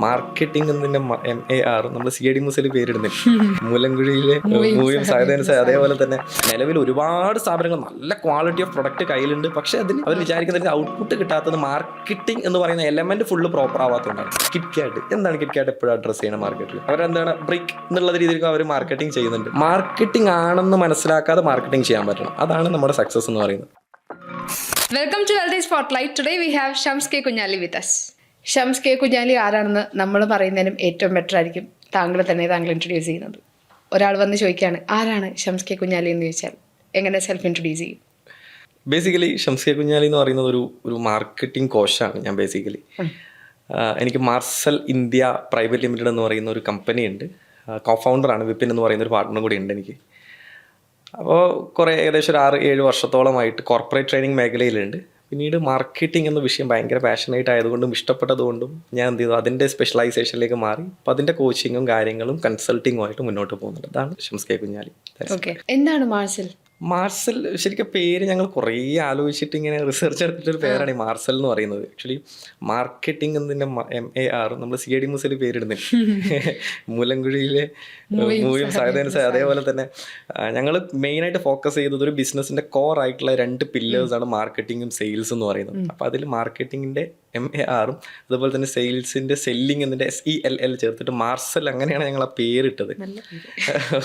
Marketing എന്നതിന്റെ MAR നമ്മൾ CID മുസിൽ പേരിടുന്നില്ല. മുലങ്കുഴിയിലെ മൂവിയും സാധ്യത അതേപോലെ തന്നെ നിലവിൽ ഒരുപാട് സ്ഥാപനങ്ങൾ നല്ല ക്വാളിറ്റി ഓഫ് പ്രൊഡക്റ്റ് കയ്യിലുണ്ട്. പക്ഷെ അതിന് അവർ വിചാരിക്കുന്നതിന് ഔട്ട്പുട്ട് കിട്ടാത്തത് മാർക്കറ്റിംഗ് എന്ന് പറയുന്ന എലമെന്റ് ഫുള്ള് പ്രോപ്പർ ആവാത്തതുകൊണ്ടാണ്. കിറ്റ്കാറ്റ് എന്താണ് കിറ്റ്കാറ്റ് എപ്പോഴും അഡ്രസ് ചെയ്യുന്ന മാർക്കറ്റിൽ? അവരെന്താണ് ബ്രിക്ക് എന്നുള്ള രീതിയിലേക്ക് അവർ മാർക്കറ്റിംഗ് ചെയ്യുന്നുണ്ട്. മാർക്കറ്റിംഗ് ആണെന്ന് മനസ്സിലാക്കാതെ മാർക്കറ്റിംഗ് ചെയ്യാൻ പറ്റണം. അതാണ് നമ്മുടെ സക്സസ് എന്ന് പറയുന്നത്. Welcome to wealthy spotlight. Today we have Shams K Kunjali with us. Shams K Kunjali ആരാണെന്ന് നമ്മൾ പറയുന്നതിനും ഏറ്റവും ബെറ്റർ ആയിരിക്കും താങ്കൾ ഇൻട്രൊഡ്യൂസ് ചെയ്യുന്നത്. ഒരാൾ വന്ന് ചോദിക്കുകയാണ് ആരാണ് ഷംസ് കെ കുഞ്ഞാലി എന്ന് ചോദിച്ചാൽ എങ്ങനെ സെൽഫ് ഇൻട്രൊഡ്യൂസ് ചെയ്യും? ബേസിക്കലി ഷംസ് കെ കുഞ്ഞാലി എന്ന് പറയുന്നത് ഒരു മാർക്കറ്റിംഗ് കോച്ചാണ് ഞാൻ. ബേസിക്കലി എനിക്ക് മാർസൽ ഇന്ത്യ പ്രൈവറ്റ് ലിമിറ്റഡ് എന്ന് പറയുന്ന ഒരു കമ്പനി ഉണ്ട്. കോഫൗണ്ടറാണ്. വിപിൻ എന്ന് പറയുന്ന ഒരു പാർട്ട്ണർ കൂടി ഉണ്ട് എനിക്ക്. അപ്പോൾ ഏകദേശം ഒരു 6-7 വർഷത്തോളമായിട്ട് കോർപ്പറേറ്റ് ട്രെയിനിങ് മേഖലയിലുണ്ട്. പിന്നീട് മാർക്കറ്റിംഗ് എന്ന വിഷയം ഭയങ്കര പാഷനേറ്റ് ആയതുകൊണ്ടും ഇഷ്ടപ്പെട്ടതുകൊണ്ടും ഞാൻ എന്ത് ചെയ്തു, അതിൻ്റെ സ്പെഷ്യലൈസേഷനിലേക്ക് മാറി. അപ്പോൾ അതിൻ്റെ കോച്ചിങ്ങും കാര്യങ്ങളും കൺസൾട്ടിങ്ങും ആയിട്ട് മുന്നോട്ട് പോകുന്നുണ്ട്. അതാണ് ഷംസ് കെ കുഞ്ഞാലി. എന്താണ് മാർസൽ? മാർസൽ ശരിക്കും പേര് ഞങ്ങൾ കുറേ ആലോചിച്ചിട്ട് ഇങ്ങനെ റിസർച്ച് എടുത്തിട്ടൊരു പേരാണ് ഈ മാർസൽ എന്ന് പറയുന്നത്. ആക്ച്വലി മാർക്കറ്റിംഗ് എന്നതിൻ്റെ MAR നമ്മൾ CID മുസിൽ പേരിടുന്നില്ല. മുലങ്കുഴിയിലെ മൂവിയും സാധ്യത അതേപോലെ തന്നെ ഞങ്ങൾ മെയിനായിട്ട് ഫോക്കസ് ചെയ്തത് ഒരു ബിസിനസ്സിൻ്റെ കോർ ആയിട്ടുള്ള 2 പില്ലേഴ്സാണ് മാർക്കറ്റിങ്ങും സെയിൽസ് എന്ന് പറയുന്നത്. അപ്പോൾ അതിൽ മാർക്കറ്റിങ്ങിൻ്റെ MARഉം അതുപോലെ തന്നെ സെയിൽസിൻ്റെ സെല്ലിംഗ് എന്നതിൻ്റെ SELL ചേർത്തിട്ട് മാർസൽ, അങ്ങനെയാണ് ഞങ്ങൾ ആ പേരിട്ടത്.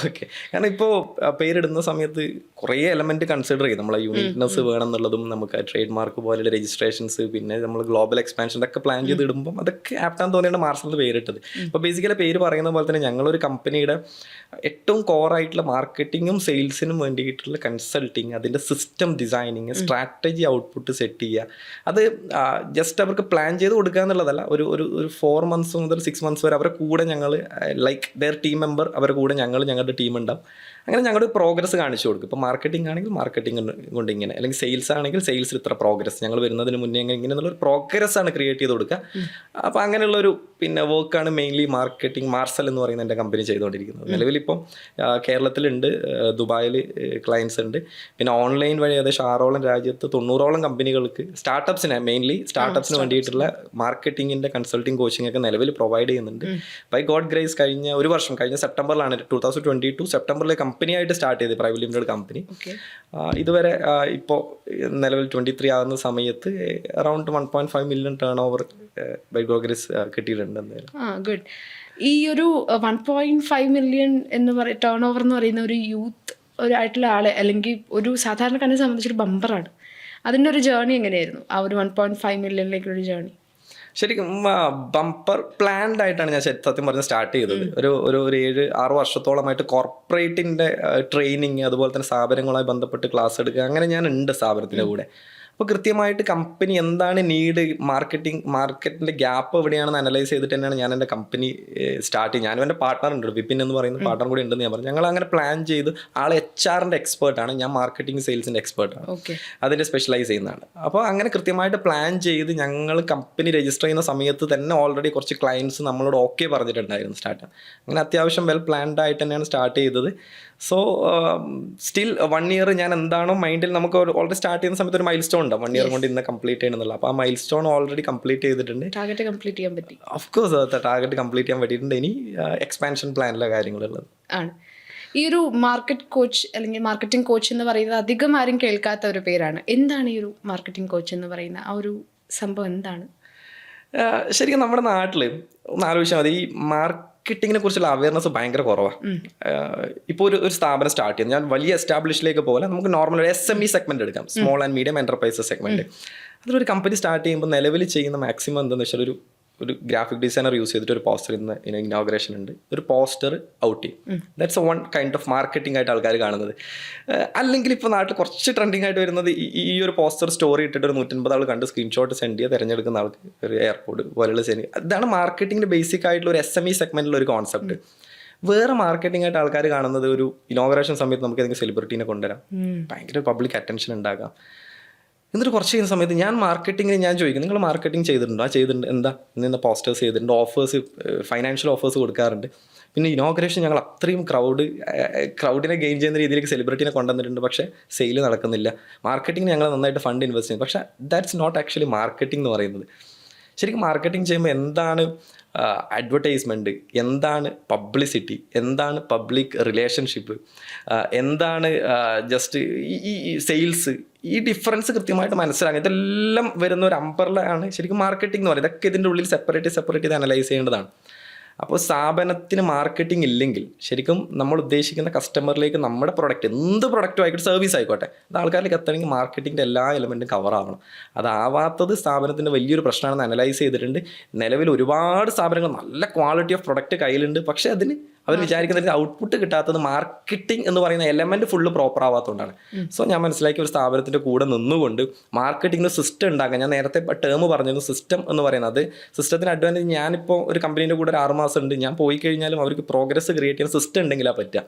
ഓക്കെ. കാരണം ഇപ്പോൾ പേരിടുന്ന സമയത്ത് കുറേ എലമെൻറ്റ് കൺസിഡർ ചെയ്യും. നമ്മളെ യൂണിക്നെസ് വേണം എന്നുള്ളതും, നമുക്ക് ട്രേഡ് മാർക്ക് പോലെയുള്ള രജിസ്ട്രേഷൻസ്, പിന്നെ നമ്മൾ ഗ്ലോബൽ എക്സ്പാൻഷൻ ഒക്കെ പ്ലാൻ ചെയ്ത് ഇടുമ്പം അതൊക്കെ ആപ്റ്റാന്ന് തോന്നിയാണ് മാർസലിന് പേരിട്ടത്. അപ്പോൾ ബേസിക്കലി പേര് പറയുന്ന പോലെ തന്നെ ഞങ്ങളൊരു കമ്പനിയുടെ ഏറ്റവും കോറായിട്ടുള്ള മാർക്കറ്റിങ്ങും സെയിൽസിനും വേണ്ടിയിട്ടുള്ള കൺസൾട്ടിങ്, അതിൻ്റെ system designing, strategy output set ചെയ്യുക, അത് ജസ്റ്റ് അവർക്ക് പ്ലാൻ ചെയ്ത് കൊടുക്കുക എന്നുള്ളതല്ല. ഒരു 4 months മുതൽ 6 months വരെ അവരുടെ കൂടെ ഞങ്ങൾ ലൈക്ക് ദെയർ ടീം മെമ്പർ, അവരുടെ കൂടെ ഞങ്ങളുടെ ടീം ഉണ്ടാവും. അങ്ങനെ ഞങ്ങളുടെ പ്രോഗ്രസ് കാണിച്ചു കൊടുക്കും. ഇപ്പോൾ മാർക്കറ്റിംഗ് ആണെങ്കിൽ മാർക്കറ്റിംഗ് കൊണ്ട് ഇങ്ങനെ, അല്ലെങ്കിൽ സെയിൽസ് ആണെങ്കിൽ സെയിൽസിൽ ഇത്ര പ്രോഗ്രസ്, ഞങ്ങൾ വരുന്നതിന് മുന്നേ ഇങ്ങനെ എന്നുള്ളൊരു പ്രോഗ്രസ് ആണ് ക്രിയേറ്റ് ചെയ്ത് കൊടുക്കുക. അപ്പോൾ അങ്ങനെയുള്ളൊരു വർക്കാണ് മെയിൻലി മാർസൽ എന്ന് പറയുന്ന എൻ്റെ കമ്പനി ചെയ്തുകൊണ്ടിരിക്കുന്നത്. നിലവിലിപ്പം കേരളത്തിലുണ്ട്, ദുബായിൽ ക്ലയൻസ് ഉണ്ട്. പിന്നെ ഓൺലൈൻ വഴി ഏകദേശം 6ഓളം രാജ്യത്ത് 90ഓളം കമ്പനികൾക്ക് മെയിൻലി സ്റ്റാർട്ടപ്സിന് വേണ്ടിയിട്ടുള്ള മാർക്കറ്റിങ്ങിൻ്റെ കൺസൾട്ടിങ് കോച്ചിങ് ഒക്കെ നിലവിൽ പ്രൊവൈഡ് ചെയ്യുന്നുണ്ട്. ബൈ ഗോഡ് ഗ്രേസ് കഴിഞ്ഞ സെപ്റ്റംബറിലാണ് 2022 സെപ്റ്റംബറിലെ കമ്പനിയായിട്ട് സ്റ്റാർട്ട് ചെയ്തത്, പ്രൈവറ്റ് ലിമിറ്റഡ് കമ്പനി. ഇതുവരെ ഇപ്പോൾ നിലവിൽ 23 ആകുന്ന സമയത്ത് around 1.5 million turnover by God grace കിട്ടിയിട്ടുണ്ട്. ഗുഡ്. ഈ ഒരു 1.5 million എന്ന് ടേൺ ഓവർ എന്ന് പറയുന്ന ഒരു യൂത്ത് ആയിട്ടുള്ള ആളെ, അല്ലെങ്കിൽ ഒരു സാധാരണക്കാരനെ സംബന്ധിച്ചൊരു ബമ്പറാണ്. അതിൻ്റെ ഒരു ജേർണി എങ്ങനെയായിരുന്നു, ആ ഒരു 1.5 million ജേർണി? ശരിക്കും ബമ്പർ പ്ലാൻഡ് ആയിട്ടാണ് ഞാൻ സത്യം പറഞ്ഞ് സ്റ്റാർട്ട് ചെയ്തത്. ഒരു 7-6 വർഷത്തോളമായിട്ട് കോർപ്പറേറ്റിൻ്റെ ട്രെയിനിങ്, അതുപോലെ തന്നെ സ്ഥാപനങ്ങളുമായി ബന്ധപ്പെട്ട് ക്ലാസ് എടുക്കുക, അങ്ങനെ ഞാൻ ഉണ്ട് സ്ഥാപനത്തിൻ്റെ കൂടെ. അപ്പോൾ കൃത്യമായിട്ട് കമ്പനി എന്താണ് നീഡ്, മാർക്കറ്റിൻ്റെ ഗ്യാപ്പ് എവിടെയാണെന്ന് അനലൈസ് ചെയ്തിട്ട് തന്നെയാണ് ഞാൻ എൻ്റെ കമ്പനി സ്റ്റാർട്ട് ചെയ്ത്. ഞാനും എൻ്റെ പാർട്ട്ണർ ഉണ്ട്, വിപിൻ എന്ന് പറയുന്ന പാർട്ട്ണർ കൂടി ഉണ്ടെന്ന് ഞാൻ പറഞ്ഞു. ഞങ്ങൾ അങ്ങനെ പ്ലാൻ ചെയ്ത്, ആൾ HRൻ്റെ എക്സ്പേർട്ടാണ്, ഞാൻ മാർക്കറ്റിംഗ് സെയിൽസിൻ്റെ എക്സ്പേർട്ടാണ്, അതിൻ്റെ സ്പെഷ്യലൈസ് ചെയ്യുന്നതാണ്. അപ്പോൾ അങ്ങനെ കൃത്യമായിട്ട് പ്ലാൻ ചെയ്ത് ഞങ്ങൾ കമ്പനി രജിസ്റ്റർ ചെയ്യുന്ന സമയത്ത് തന്നെ ഓൾറെഡി കുറച്ച് ക്ലയൻസ് നമ്മളോട് ഓക്കെ പറഞ്ഞിട്ടുണ്ടായിരുന്നു സ്റ്റാർട്ട്. അങ്ങനെ അത്യാവശ്യം വെൽ പ്ലാൻഡ് ആയിട്ട് തന്നെയാണ് സ്റ്റാർട്ട് ചെയ്തത്. സോ സ്റ്റിൽ 1 year ഞാൻ എന്താണോ മൈൻഡിൽ, നമുക്ക് ഓൾറെഡി സ്റ്റാർട്ട് ചെയ്യുന്ന സമയത്ത് ഒരു മൈൽ സ്റ്റോൺ ഉണ്ടാവും, 1 year കൊണ്ട് ഇന്ന് കംപ്ലീറ്റ് ചെയ്യണമെന്നുള്ള. അപ്പോൾ ആ മൈൽ സ്റ്റോൺ ഓൾറെഡി കംപ്ലീറ്റ് ചെയ്തിട്ടുണ്ട്. ടാർഗറ്റ് കംപ്ലീറ്റ് ചെയ്യാൻ പറ്റി. ഓഫ് കോഴ്സ് ടാർഗറ്റ് കംപ്ലീറ്റ് ചെയ്യാൻ പറ്റിയിട്ടുണ്ട്. ഇനി എക്സ്പാൻഷൻ പ്ലാനിലെ കാര്യങ്ങളുള്ളത് ആണ്. ഈ ഒരു മാർക്കറ്റ് കോച്ച് അല്ലെങ്കിൽ മാർക്കറ്റിംഗ് കോച്ച് എന്ന് പറയുന്നത് അധികം ആരും കേൾക്കാത്ത ഒരു പേരാണ്. എന്താണ് ഈ ഒരു മാർക്കറ്റിംഗ് കോച്ച് എന്ന് പറയുന്ന ആ ഒരു സംഭവം എന്താണ്? ശരിക്കും നമ്മുടെ നാട്ടിൽ ഒന്ന് ആലോചിച്ചാൽ മതി, ഈ മാർക്കറ്റിങ്ങിനെ കുറിച്ചുള്ള അവയർനെസ് ഭയങ്കര കുറവാണ്. ഇപ്പോൾ ഒരു സ്ഥാപനം സ്റ്റാർട്ട് ചെയ്യുന്നത്, ഞാൻ വലിയ എസ്റ്റാബ്ലിഷിലേക്ക് പോലെ നമുക്ക് നോർമൽ SME സെഗ്മെന്റ് എടുക്കാം, small and medium enterprises segment. അതിലൊരു കമ്പനി സ്റ്റാർട്ട് ചെയ്യുമ്പോൾ നിലവിൽ ചെയ്യുന്ന മാക്സിമം എന്താണെന്ന് വെച്ചാൽ ഒരു ഗ്രാഫിക് ഡിസൈനർ യൂസ് ചെയ്തിട്ട് ഒരു പോസ്റ്റർ ഇനോഗ്രേഷൻ ഉണ്ട്, ഒരു പോസ്റ്റർ ഔട്ട് ചെയ്യും. That's one kind of marketing ആയിട്ട് ആൾക്കാർ കാണുന്നത്. അല്ലെങ്കിൽ ഇപ്പോൾ നാട്ടിൽ കുറച്ച് ട്രെൻഡിങ് ആയിട്ട് വരുന്നത് ഈ ഒരു പോസ്റ്റർ സ്റ്റോറി ഇട്ടിട്ട് ഒരു 150 ആൾ കണ്ട് സ്ക്രീൻഷോട്ട് സെൻഡ് ചെയ്യുക, തിരഞ്ഞെടുക്കുന്ന ആൾക്ക് ഒരു എയർപോർട്ട് പോലെയുള്ള സെൻഡ്. അതാണ് മാർക്കറ്റിംഗിൻ്റെ ബേസിക് ആയിട്ടുള്ള ഒരു SME സെഗ്മെന്റിലുള്ള ഒരു കോൺസെപ്റ്റ്. വേറെ മാർക്കറ്റിംഗ് ആയിട്ട് ആൾക്കാർ കാണുന്നത് ഒരു ഇനോഗ്രേഷൻ സമയത്ത് നമുക്ക് ഏതെങ്കിലും സെലിബ്രിറ്റീനെ കൊണ്ടുവരാം, ഭയങ്കര പബ്ലിക് അറ്റൻഷൻ ഉണ്ടാകാം. എന്നിട്ട് കുറച്ച് ചെയ്യുന്ന സമയത്ത് ഞാൻ മാർക്കറ്റിങ്ങിന് ഞാൻ ചോദിക്കും, നിങ്ങൾ മാർക്കറ്റിംഗ് ചെയ്തിട്ടുണ്ടോ? ചെയ്തിട്ടുണ്ട്. എന്താ ഇന്ന് പോസ്റ്റേഴ്സ് ചെയ്തിട്ടുണ്ട്, ഓഫേഴ്സ്, ഫൈനാൻഷ്യൽ ഓഫേഴ്സ് കൊടുക്കാറുണ്ട്. പിന്നെ ഇനോഗ്രേഷൻ ഞങ്ങൾ അത്രയും ക്രൗഡിനെ ഗെയിൻ ചെയ്യുന്ന രീതിയിലേക്ക് സെലിബ്രിറ്റീനെ കൊണ്ടുവന്നിട്ടുണ്ട്, പക്ഷേ സെയിൽ നടക്കുന്നില്ല. മാർക്കറ്റിംഗ് ഞങ്ങൾ നന്നായിട്ട് ഫണ്ട് ഇൻവെസ്റ്റ് ചെയ്യും, പക്ഷേ ദാറ്റ്സ് നോട്ട് ആക്ച്വലി മാർക്കറ്റിംഗ് എന്ന് പറയുന്നത്. ശരിക്കും മാർക്കറ്റിംഗ് ചെയ്യുമ്പോൾ എന്താണ് അഡ്വർടൈസ്മെൻറ്റ്, എന്താണ് പബ്ലിസിറ്റി, എന്താണ് പബ്ലിക് റിലേഷൻഷിപ്പ്, എന്താണ് ജസ്റ്റ് ഈ സെയിൽസ്, ഈ ഡിഫറൻസ് കൃത്യമായിട്ട് മനസ്സിലാക്കുക. ഇതെല്ലാം വരുന്ന ഒരു അമ്പർലയാണ് ശരിക്കും മാർക്കറ്റിംഗ് എന്ന് പറയുന്നത്. ഇതൊക്കെ ഇതിൻ്റെ ഉള്ളിൽ സെപ്പറേറ്റ് ചെയ്ത് അനലൈസ് ചെയ്യേണ്ടതാണ്. അപ്പോൾ സ്ഥാപനത്തിന് മാർക്കറ്റിംഗ് ഇല്ലെങ്കിൽ ശരിക്കും നമ്മൾ ഉദ്ദേശിക്കുന്ന കസ്റ്റമറിലേക്ക് നമ്മുടെ പ്രൊഡക്റ്റ്, എന്ത് പ്രൊഡക്റ്റും ആയിക്കോട്ടെ, സർവീസ് ആയിക്കോട്ടെ, അത് ആൾക്കാരിലേക്ക് എത്തണമെങ്കിൽ മാർക്കറ്റിങ്ങിൻ്റെ എല്ലാ എലമെൻറ്റും കവർ ആവണം. അതാവാത്തത് സ്ഥാപനത്തിൻ്റെ വലിയൊരു പ്രശ്നമാണെന്ന് അനലൈസ് ചെയ്തിട്ടുണ്ട്. നിലവിൽ ഒരുപാട് സ്ഥാപനങ്ങൾ നല്ല ക്വാളിറ്റി ഓഫ് പ്രൊഡക്റ്റ് കയ്യിലുണ്ട്, പക്ഷേ അതിന് അവർ വിചാരിക്കുന്നത് ഔട്ട്പുട്ട് കിട്ടാത്തത് മാർക്കറ്റിംഗ് എന്ന് പറയുന്ന എലമെൻറ്റ് ഫുള്ള് പ്രോപ്പർ ആവാത്തതുകൊണ്ടാണ്. സോ ഞാൻ മനസ്സിലാക്കിയ ഒരു സ്ഥാപനത്തിൻ്റെ കൂടെ നിന്നുകൊണ്ട് മാർക്കറ്റിംഗ് സിസ്റ്റം ഉണ്ടാക്കുക. ഞാൻ നേരത്തെ ടേം പറഞ്ഞിരുന്നു സിസ്റ്റം എന്ന് പറയുന്നത്. സിസ്റ്റത്തിന് അഡ്വാൻറ്റേജ്, ഞാനിപ്പോൾ ഒരു കമ്പനീൻ്റെ കൂടെ ഒരു 6 മാസം ഉണ്ട്, ഞാൻ പോയി കഴിഞ്ഞാലും അവർക്ക് പ്രോഗ്രസ് ക്രിയേറ്റ് ചെയ്യുന്ന സിസ്റ്റം ഉണ്ടെങ്കിലാണ് പറ്റുക.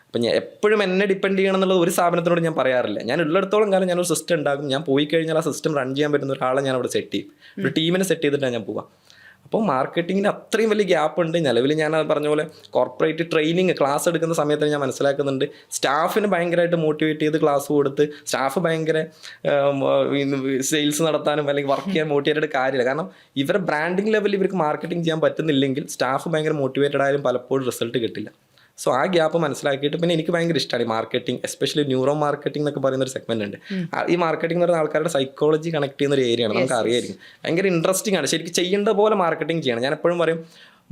അപ്പം ഞാൻ എപ്പോഴും എന്നെ ഡിപ്പെൻഡ് ചെയ്യണം എന്നുള്ളത് ഒരു സ്ഥാപനത്തിനോട് ഞാൻ പറയാറില്ല. ഞാൻ ഉള്ളിടത്തോളം കാലം ഞാനൊരു സിസ്റ്റം ഉണ്ടാകും. ഞാൻ പോയി കഴിഞ്ഞാൽ ആ സിസ്റ്റം റൺ ചെയ്യാൻ പറ്റുന്ന ഒരാളെ ഞാൻ അവിടെ സെറ്റ് ചെയ്യും, ഒരു ടീമിനെ സെറ്റ് ചെയ്തിട്ടാണ് ഞാൻ പോവാം. അപ്പോൾ മാർക്കറ്റിങ്ങിന് അത്രയും വലിയ ഗ്യാപ്പ് ഉണ്ട്. നിലവിൽ ഞാൻ പറഞ്ഞ പോലെ കോർപ്പറേറ്റ് ട്രെയിനിങ് ക്ലാസ് എടുക്കുന്ന സമയത്ത് ഞാൻ മനസ്സിലാക്കുന്നുണ്ട്, സ്റ്റാഫിന് ഭയങ്കരമായിട്ട് മോട്ടിവേറ്റ് ചെയ്ത് ക്ലാസ് കൊടുത്ത് സ്റ്റാഫ് ഭയങ്കര സെയിൽസ് നടത്താനും അല്ലെങ്കിൽ വർക്ക് ചെയ്യാൻ മോട്ടിവേറ്റഡ് കാര്യമില്ല. കാരണം ഇവരുടെ ബ്രാൻഡിങ് ലെവലിൽ ഇവർക്ക് മാർക്കറ്റിംഗ് ചെയ്യാൻ പറ്റുന്നില്ലെങ്കിൽ സ്റ്റാഫ് ഭയങ്കര മോട്ടിവേറ്റഡ് ആയാലും പലപ്പോഴും റിസൾട്ട് കിട്ടില്ല. സോ ആ ഗ്യാപ്പ് മനസ്സിലാക്കിയിട്ട് പിന്നെ എനിക്ക് ഭയങ്കര ഇഷ്ടമാണ് ഈ മാർക്കറ്റിംഗ്, എസ്പെഷ്യലി ന്യൂറോ മാർക്കറ്റിംഗ് എന്നൊക്കെ പറയുന്ന ഒരു സെഗ്മെന്റ് ഉണ്ട്. ഈ മാർക്കറ്റിംഗ് എന്ന് പറയുന്ന ആൾക്കാരുടെ സൈക്കോളജി കണക്ട് ചെയ്യുന്ന ഒരു ഏരിയയാണ്, നമുക്ക് അറിയായിരിക്കും. ഭയങ്കര ഇൻട്രസ്റ്റിംഗ് ആണ്. ശരിക്കും ചെയ്യേണ്ട പോലെ മാർക്കറ്റിംഗ് ചെയ്യണം. ഞാൻ എപ്പോഴും പറയും,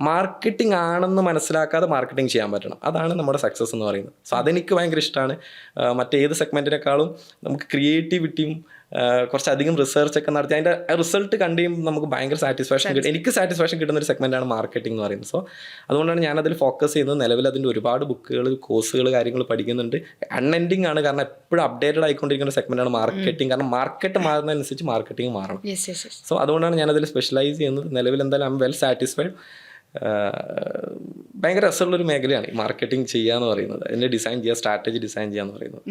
മാർക്കറ്റിംഗ് ആണെന്ന് മനസ്സിലാക്കാതെ മാർക്കറ്റിംഗ് ചെയ്യാൻ പറ്റണം. അതാണ് നമ്മുടെ സക്സസ് എന്ന് പറയുന്നത്. സോ അതെനിക്ക് ഭയങ്കര ഇഷ്ടമാണ്. മറ്റേത് സെഗ്മെൻറ്റിനേക്കാളും നമുക്ക് ക്രിയേറ്റിവിറ്റിയും കുറച്ചധികം റിസർച്ച് ഒക്കെ നടത്തി അതിൻ്റെ റിസൾട്ട് കണ്ടു കഴിയുമ്പോൾ നമുക്ക് ഭയങ്കര സാറ്റിസ്ഫാക്ഷൻ കിട്ടും. എനിക്ക് സാറ്റിസ്ഫാക്ഷൻ കിട്ടുന്ന ഒരു സെഗ്മെൻറ്റാണ് മാർക്കറ്റിംഗ് എന്ന് പറയുന്നത്. സോ അതുകൊണ്ടാണ് ഞാനതിൽ ഫോക്കസ് ചെയ്യുന്നത്. നിലവിൽ അതിൻ്റെ ഒരുപാട് ബുക്കുകൾ, കോഴ്സുകൾ, കാര്യങ്ങൾ പഠിക്കുന്നുണ്ട്. അൺഎൻഡിങ് ആണ്, കാരണം എപ്പോഴും അപ്ഡേറ്റഡ് ആയിക്കൊണ്ടിരിക്കുന്ന സെഗ്മെൻറ്റാണ് മാർക്കറ്റിംഗ്. കാരണം മാർക്കറ്റ് മാറുന്നതനുസരിച്ച് മാർക്കറ്റിംഗ് മാറണം. സോ അതുകൊണ്ടാണ് ഞാനതിൽ സ്പെഷ്യലൈസ് ചെയ്യുന്നത്. നിലവിൽ എന്തായാലും ഐ എം വെൽ സാറ്റിസ്ഫൈഡ്. ഭയങ്കര രസമുള്ളൊരു മേഖലയാണ് ഈ മാർക്കറ്റിംഗ് ചെയ്യുക എന്ന് പറയുന്നത്. അതിൻ്റെ ഡിസൈൻ ചെയ്യുക, സ്ട്രാറ്റജി ഡിസൈൻ ചെയ്യുക എന്ന് പറയുന്നത്.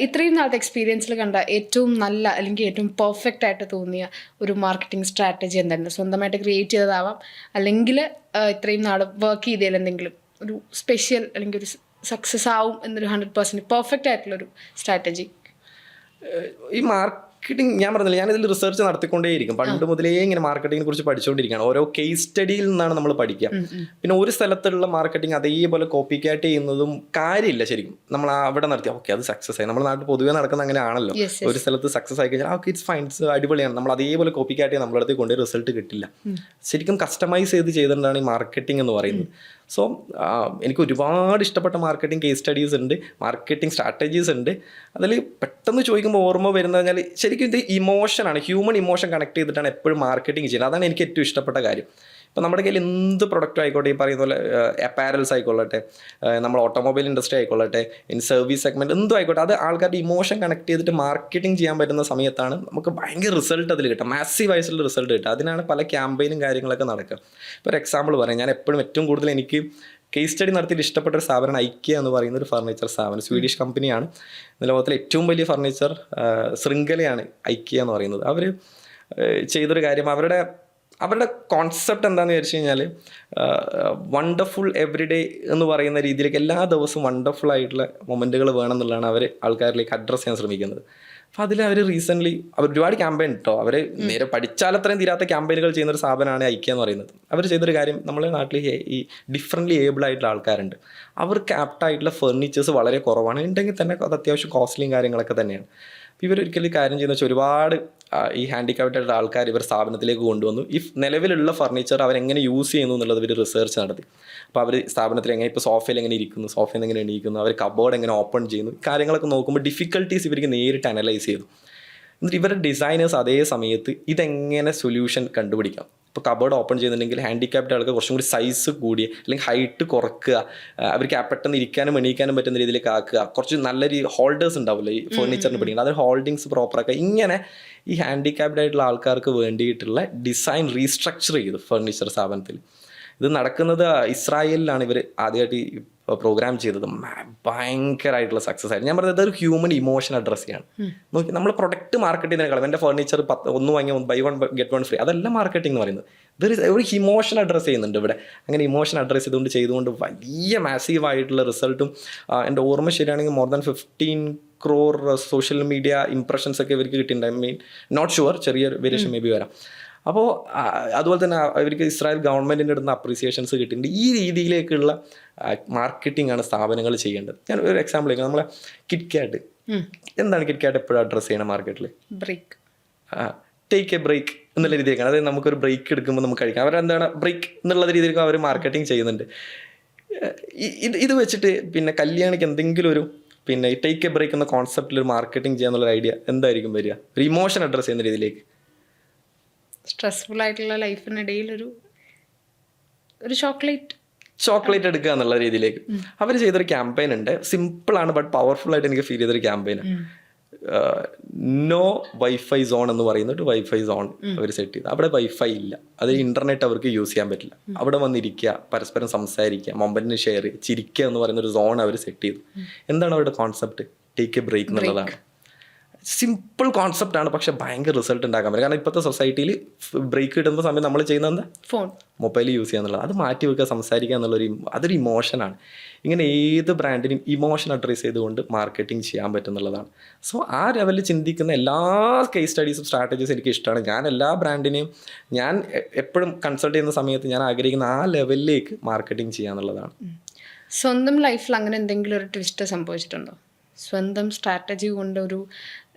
ഇത്രയും നാളത്തെ എക്സ്പീരിയൻസിൽ കണ്ട ഏറ്റവും നല്ല അല്ലെങ്കിൽ ഏറ്റവും പെർഫെക്റ്റ് ആയിട്ട് തോന്നിയ ഒരു മാർക്കറ്റിംഗ് സ്ട്രാറ്റജി എന്തായിരുന്നു? സ്വന്തമായിട്ട് ക്രിയേറ്റ് ചെയ്തതാവാം, അല്ലെങ്കിൽ ഇത്രയും നാൾ വർക്ക് ചെയ്തതിൽ എന്തെങ്കിലും ഒരു സ്പെഷ്യൽ അല്ലെങ്കിൽ ഒരു സക്സസ് ആവും എന്നൊരു 100% പെർഫെക്റ്റ് ആയിട്ടുള്ളൊരു സ്ട്രാറ്റജി. ഈ മാർക്കറ്റിംഗ് ഞാൻ പറഞ്ഞില്ല, ഞാനിതിൽ റിസർച്ച് നടത്തിക്കൊണ്ടേയിരിക്കും. പണ്ട് മുതലേ ഇങ്ങനെ മാർക്കറ്റിങ്ങിനെ കുറിച്ച് പഠിച്ചുകൊണ്ടിരിക്കുകയാണ്. ഓരോ കേസ് സ്റ്റഡിയിൽ നിന്നാണ് നമ്മൾ പഠിക്കുക. പിന്നെ ഒരു സ്ഥലത്തുള്ള മാർക്കറ്റിംഗ് അതേപോലെ കോപ്പി ക്യാറ്റ് ചെയ്യുന്നതും കാര്യമില്ല. ശരിക്കും നമ്മൾ അവിടെ നടത്തി ഓക്കെ അത് സക്സസ് ആയി. നമ്മുടെ നാട്ടിൽ പൊതുവേ നടക്കുന്ന അങ്ങനെ ആണല്ലോ. ഒരു സ്ഥലത്ത് സക്സസ് ആയി കഴിഞ്ഞാൽ ഓക്കെ ഇറ്റ്സ് ഫൈൻ, ഇറ്റ്സ് അടിപൊളിയാണ്. നമ്മൾ അതേപോലെ കോപ്പി ക്യാറ്റ് ചെയ്യാൻ നമ്മുടെ അടുത്ത് കൊണ്ട് റിസൾട്ട് കിട്ടില്ല. ശരിക്കും കസ്റ്റമൈസ് ചെയ്തിട്ടാണ് ഈ മാർക്കറ്റിംഗ് എന്ന് പറയുന്നത്. സോ എനിക്ക് ഒരുപാട് ഇഷ്ടപ്പെട്ട മാർക്കറ്റിംഗ് കേസ് സ്റ്റഡീസ് ഉണ്ട്, മാർക്കറ്റിംഗ് സ്ട്രാറ്റജീസ് ഉണ്ട്. അതിൽ പെട്ടെന്ന് ചോദിക്കുമ്പോൾ ഓർമ്മ വരുന്നത് പറഞ്ഞാൽ ശരിക്കും ഇത് ഇമോഷനാണ്, ഹ്യൂമൻ ഇമോഷൻ കണക്ട് ചെയ്തിട്ടാണ് എപ്പോഴും മാർക്കറ്റിംഗ് ചെയ്യുന്നത്. അതാണ് എനിക്ക് ഏറ്റവും ഇഷ്ടപ്പെട്ട കാര്യം. ഇപ്പോൾ നമ്മുടെ കയ്യിൽ എന്ത് പ്രൊഡക്റ്റും ആയിക്കോട്ടെ, ഈ പറയുന്ന പോലെ അപ്പാരൽസ് ആയിക്കൊള്ളട്ടെ, നമ്മൾ ഓട്ടോമൊബൈൽ ഇൻഡസ്ട്രി ആയിക്കൊള്ളട്ടെ, ഇൻ സർവീസ് സെഗ്മെൻറ്റ് എന്തും ആയിക്കോട്ടെ, അത് ആൾക്കാരുടെ ഇമോഷൻ കണക്ട് ചെയ്തിട്ട് മാർക്കറ്റിംഗ് ചെയ്യാൻ പറ്റുന്ന സമയത്താണ് നമുക്ക് ഭയങ്കര റിസൾട്ട് അതിൽ കിട്ടുക, മാസീവ് വൈസുള്ള റിസൾട്ട് കിട്ടുക. അതിനാണ് പല ക്യാമ്പയിനും കാര്യങ്ങളൊക്കെ നടക്കുക. ഇപ്പോൾ ഒരു എക്സാമ്പിൾ പറയാം, ഞാൻ എപ്പോഴും ഏറ്റവും കൂടുതൽ എനിക്ക് കേസ് സ്റ്റഡി നടത്തിയിട്ട് ഇഷ്ടപ്പെട്ട ഒരു സ്ഥാപനം ഐക്യ എന്ന് പറയുന്ന ഒരു ഫർണിച്ചർ സ്ഥാപനം, സ്വീഡിഷ് കമ്പനിയാണ്. ലോകത്തിലെ ഏറ്റവും വലിയ ഫർണിച്ചർ ശൃംഖലയാണ് ഐക്യ എന്ന് പറയുന്നത്. അവർ ചെയ്തൊരു കാര്യം, അവരുടെ കോൺസെപ്റ്റ് എന്താണെന്ന് വിചാരിച്ചു കഴിഞ്ഞാൽ വണ്ടർഫുൾ എവറി ഡേ എന്ന് പറയുന്ന രീതിയിലേക്ക് എല്ലാ ദിവസവും വണ്ടർഫുൾ ആയിട്ടുള്ള മൊമെൻറ്റുകൾ വേണം എന്നുള്ളതാണ് അവർ ആൾക്കാരിലേക്ക് അഡ്രസ്സ് ചെയ്യാൻ ശ്രമിക്കുന്നത്. അപ്പോൾ അതിൽ അവർ റീസെൻ്റ്ലി അവർ ഒരുപാട് ക്യാമ്പയിൻ കേട്ടോ, അവർ നേരെ പഠിച്ചാലത്രയും തീരാത്ത ക്യാമ്പയിനുകൾ ചെയ്യുന്നൊരു സ്ഥാപനമാണ് ഐക്യ എന്ന് പറയുന്നത്. അവർ ചെയ്തൊരു കാര്യം, നമ്മുടെ നാട്ടിൽ ഈ ഡിഫറൻ്റ്ലി ഏബിൾ ആയിട്ടുള്ള ആൾക്കാരുണ്ട്, അവർക്ക് ആപ്റ്റായിട്ടുള്ള ഫർണിച്ചേഴ്സ് വളരെ കുറവാണ്, ഉണ്ടെങ്കിൽ തന്നെ അത് അത്യാവശ്യം കോസ്റ്റ്ലിയും കാര്യങ്ങളൊക്കെ തന്നെയാണ്. അപ്പോൾ ഇവരൊരിക്കലും കാര്യം ചെയ്യുന്ന വെച്ചാൽ ഒരുപാട് ഈ ഹാൻഡിക്യാപ്ഡ് ആയിട്ടുള്ള ആൾക്കാർ ഇവർ സ്ഥാപനത്തിലേക്ക് കൊണ്ടുവന്നു. ഈ നിലവിലുള്ള ഫർണിച്ചർ അവരെങ്ങനെ യൂസ് ചെയ്യുന്നു എന്നുള്ളത് ഇവർ റിസർച്ച് നടത്തി. അപ്പോൾ അവർ സ്ഥാപനത്തിൽ എങ്ങനെ, ഇപ്പോൾ സോഫയിൽ എങ്ങനെ ഇരിക്കുന്നു, സോഫയിൽ നിന്ന് എങ്ങനെ എണീക്കുന്നു, അവർ കബോർഡ് എങ്ങനെ ഓപ്പൺ ചെയ്യുന്നു, കാര്യങ്ങളൊക്കെ നോക്കുമ്പോൾ ഡിഫിക്കൽട്ടീസ് ഇവർക്ക് നേരിട്ട് അനലൈസ് ചെയ്തു. എന്നിട്ട് ഇവരുടെ ഡിസൈനേഴ്സ് അതേ സമയത്ത് ഇതെങ്ങനെ സൊല്യൂഷൻ കണ്ടുപിടിക്കാം. ഇപ്പോൾ കബോർഡ് ഓപ്പൺ ചെയ്യുന്നുണ്ടെങ്കിൽ ഹാൻഡിക്യാപ്ഡ് ആൾക്ക് കുറച്ചും കൂടി സൈസ് കൂടി അല്ലെങ്കിൽ ഹൈറ്റ് കുറക്കുക, അവർക്ക് പെട്ടെന്ന് ഇരിക്കാനും എണീക്കാനും പറ്റുന്ന രീതിയിലേക്ക് ആക്കുക, കുറച്ച് നല്ലൊരു ഹോൾഡേഴ്സ് ഉണ്ടാവില്ല ഈ ഫർണിച്ചറിന് പഠിക്കുന്നത്, അത് ഹോൾഡിങ്സ് പ്രോപ്പറാക്കുക. ഇങ്ങനെ ഈ ഹാൻഡിക്യാപ്ഡ് ആയിട്ടുള്ള ആൾക്കാർക്ക് വേണ്ടിയിട്ടുള്ള ഡിസൈൻ റീസ്ട്രക്ചർ ചെയ്തു ഫർണിച്ചർ സ്ഥാപനത്തിൽ. ഇത് നടക്കുന്നത് ഇസ്രായേലിലാണ്. ഇവർ ആദ്യമായിട്ട് ഈ പ്രോഗ്രാം ചെയ്തത് ഭയങ്കരമായിട്ടുള്ള സക്സസ് ആയിരുന്നു. ഞാൻ പറഞ്ഞത് ഇതൊരു ഹ്യൂമൻ ഇമോഷൻ അഡ്രസ് ചെയ്യാണ്. നോക്കി നമ്മൾ പ്രൊഡക്റ്റ് മാർക്കറ്റ് ചെയ്യുന്നതിനേക്കാളും എൻ്റെ ഫർണിച്ചർ 1 വാങ്ങിയ ബൈ 1 ഗെറ്റ് 1 ഫ്രീ, അതല്ല മാർക്കറ്റിംഗ് എന്ന് പറയുന്നത്. ഇതൊരു ഒരു ഇമോഷൻ അഡ്രസ്സ് ചെയ്യുന്നുണ്ട് ഇവിടെ. അങ്ങനെ ഇമോഷൻ അഡ്രസ്സ് ചെയ്തുകൊണ്ട് വലിയ മാസീവായിട്ടുള്ള റിസൾട്ടും, എൻ്റെ ഓർമ്മ ശരിയാണെങ്കിൽ more than 15 crore social media impressions ഒക്കെ ഇവർക്ക് കിട്ടിയിട്ടുണ്ട്. ഐ മീൻ നോട്ട് ഷുവർ, ചെറിയ വേരിയേഷൻ മേ ബി വരാം. അപ്പോൾ അതുപോലെ തന്നെ അവർക്ക് ഇസ്രായേൽ ഗവൺമെൻറ്റിൻ്റെ അടുത്ത് അപ്രീസിയേഷൻസ് കിട്ടിയിട്ടുണ്ട്. ഈ രീതിയിലേക്കുള്ള മാർക്കറ്റിംഗ് ആണ് സ്ഥാപനങ്ങൾ ചെയ്യേണ്ടത്. ഞാൻ ഒരു എക്സാമ്പിൾ നമ്മളെ കിറ്റ്കാറ്റ്, എന്താണ് കിറ്റ്കാറ്റ് എപ്പോഴും അഡ്രസ്സ് ചെയ്യണം മാർക്കറ്റിൽ? ബ്രേക്ക്, ടേക്ക് എ ബ്രേക്ക് എന്നുള്ള രീതിയിലേക്കാണ്. അതായത് നമുക്കൊരു ബ്രേക്ക് എടുക്കുമ്പോൾ നമുക്ക് കഴിക്കാം. അവരെന്താണ് ബ്രേക്ക് എന്നുള്ള രീതിയിലേക്ക് അവർ മാർക്കറ്റിംഗ് ചെയ്യുന്നുണ്ട്. ഇത് വെച്ചിട്ട് പിന്നെ കല്യാണിക്ക് എന്തെങ്കിലും ഒരു പിന്നെ ടേക്ക് എ ബ്രേക്ക് എന്ന കോൺസെപ്റ്റിൽ ഒരു മാർക്കറ്റിംഗ് ചെയ്യാന്നുള്ളൊരു ഐഡിയ എന്തായിരിക്കും വരിക? ഒരു ഇമോഷൻ അഡ്രസ്സ് ചെയ്യുന്ന രീതിയിലേക്ക്. സ്ട്രെസ്ഫുൾ ആയിട്ടുള്ള ലൈഫിനിടയിൽ ഒരു ചോക്ലേറ്റ് എടുക്കുക എന്നുള്ള രീതിയിലേക്ക് അവർ ചെയ്തൊരു ക്യാമ്പയിൻ ഉണ്ട്. സിമ്പിളാണ് ബട്ട് പവർഫുൾ ആയിട്ട് എനിക്ക് ഫീൽ ചെയ്തൊരു ക്യാമ്പയിനാണ്. നോ വൈഫൈ സോൺ എന്ന് പറയുന്ന ഒരു വൈഫൈ സോൺ അവർ സെറ്റ് ചെയ്ത്. അവിടെ വൈഫൈ ഇല്ല, അത് ഇന്റർനെറ്റ് അവർക്ക് യൂസ് ചെയ്യാൻ പറ്റില്ല. അവിടെ വന്നിരിക്കുക, പരസ്പരം സംസാരിക്കുക, മൊമെന്റിന് ഷെയർ ചെയ്യുക, ചിരിക്കുക എന്ന് പറയുന്ന ഒരു സോൺ അവർ സെറ്റ് ചെയ്തു. എന്താണ് അവരുടെ കോൺസെപ്റ്റ്? ടേക്ക് എ ബ്രേക്ക് എന്നുള്ളതാണ്. സിമ്പിൾ കോൺസെപ്റ്റ് ആണ്, പക്ഷെ ഭയങ്കര റിസൾട്ട് ഉണ്ടാക്കാൻ പറ്റും. കാരണം ഇപ്പോഴത്തെ സൊസൈറ്റിയിൽ ബ്രേക്ക് കിട്ടുന്ന സമയത്ത് നമ്മൾ ചെയ്യുന്നത് എന്താ? ഫോൺ, മൊബൈൽ യൂസ് ചെയ്യുക എന്നുള്ളത്. അത് മാറ്റി വെക്കുക, സംസാരിക്കുക എന്നുള്ളൊരു അതൊരു ഇമോഷനാണ്. ഇങ്ങനെ ഏത് ബ്രാൻഡിനും ഇമോഷൻ അഡ്രസ്സ് ചെയ്തുകൊണ്ട് മാർക്കറ്റിംഗ് ചെയ്യാൻ പറ്റുന്നുള്ളതാണ്. സോ ആ ലെവലിൽ ചിന്തിക്കുന്ന എല്ലാ കേസ് സ്റ്റഡീസും സ്ട്രാറ്റജീസും എനിക്ക് ഇഷ്ടമാണ്. ഞാൻ എല്ലാ ബ്രാൻഡിനെയും ഞാൻ എപ്പോഴും കൺസൾട്ട് ചെയ്യുന്ന സമയത്ത് ഞാൻ ആഗ്രഹിക്കുന്ന ആ ലെവലിലേക്ക് മാർക്കറ്റിംഗ് ചെയ്യുക എന്നുള്ളതാണ്. സ്വന്തം ലൈഫിൽ അങ്ങനെ എന്തെങ്കിലും ഒരു ട്വിസ്റ്റ് സംഭവിച്ചിട്ടുണ്ടോ? സ്വന്തം സ്ട്രാറ്റജി കൊണ്ട് ഒരു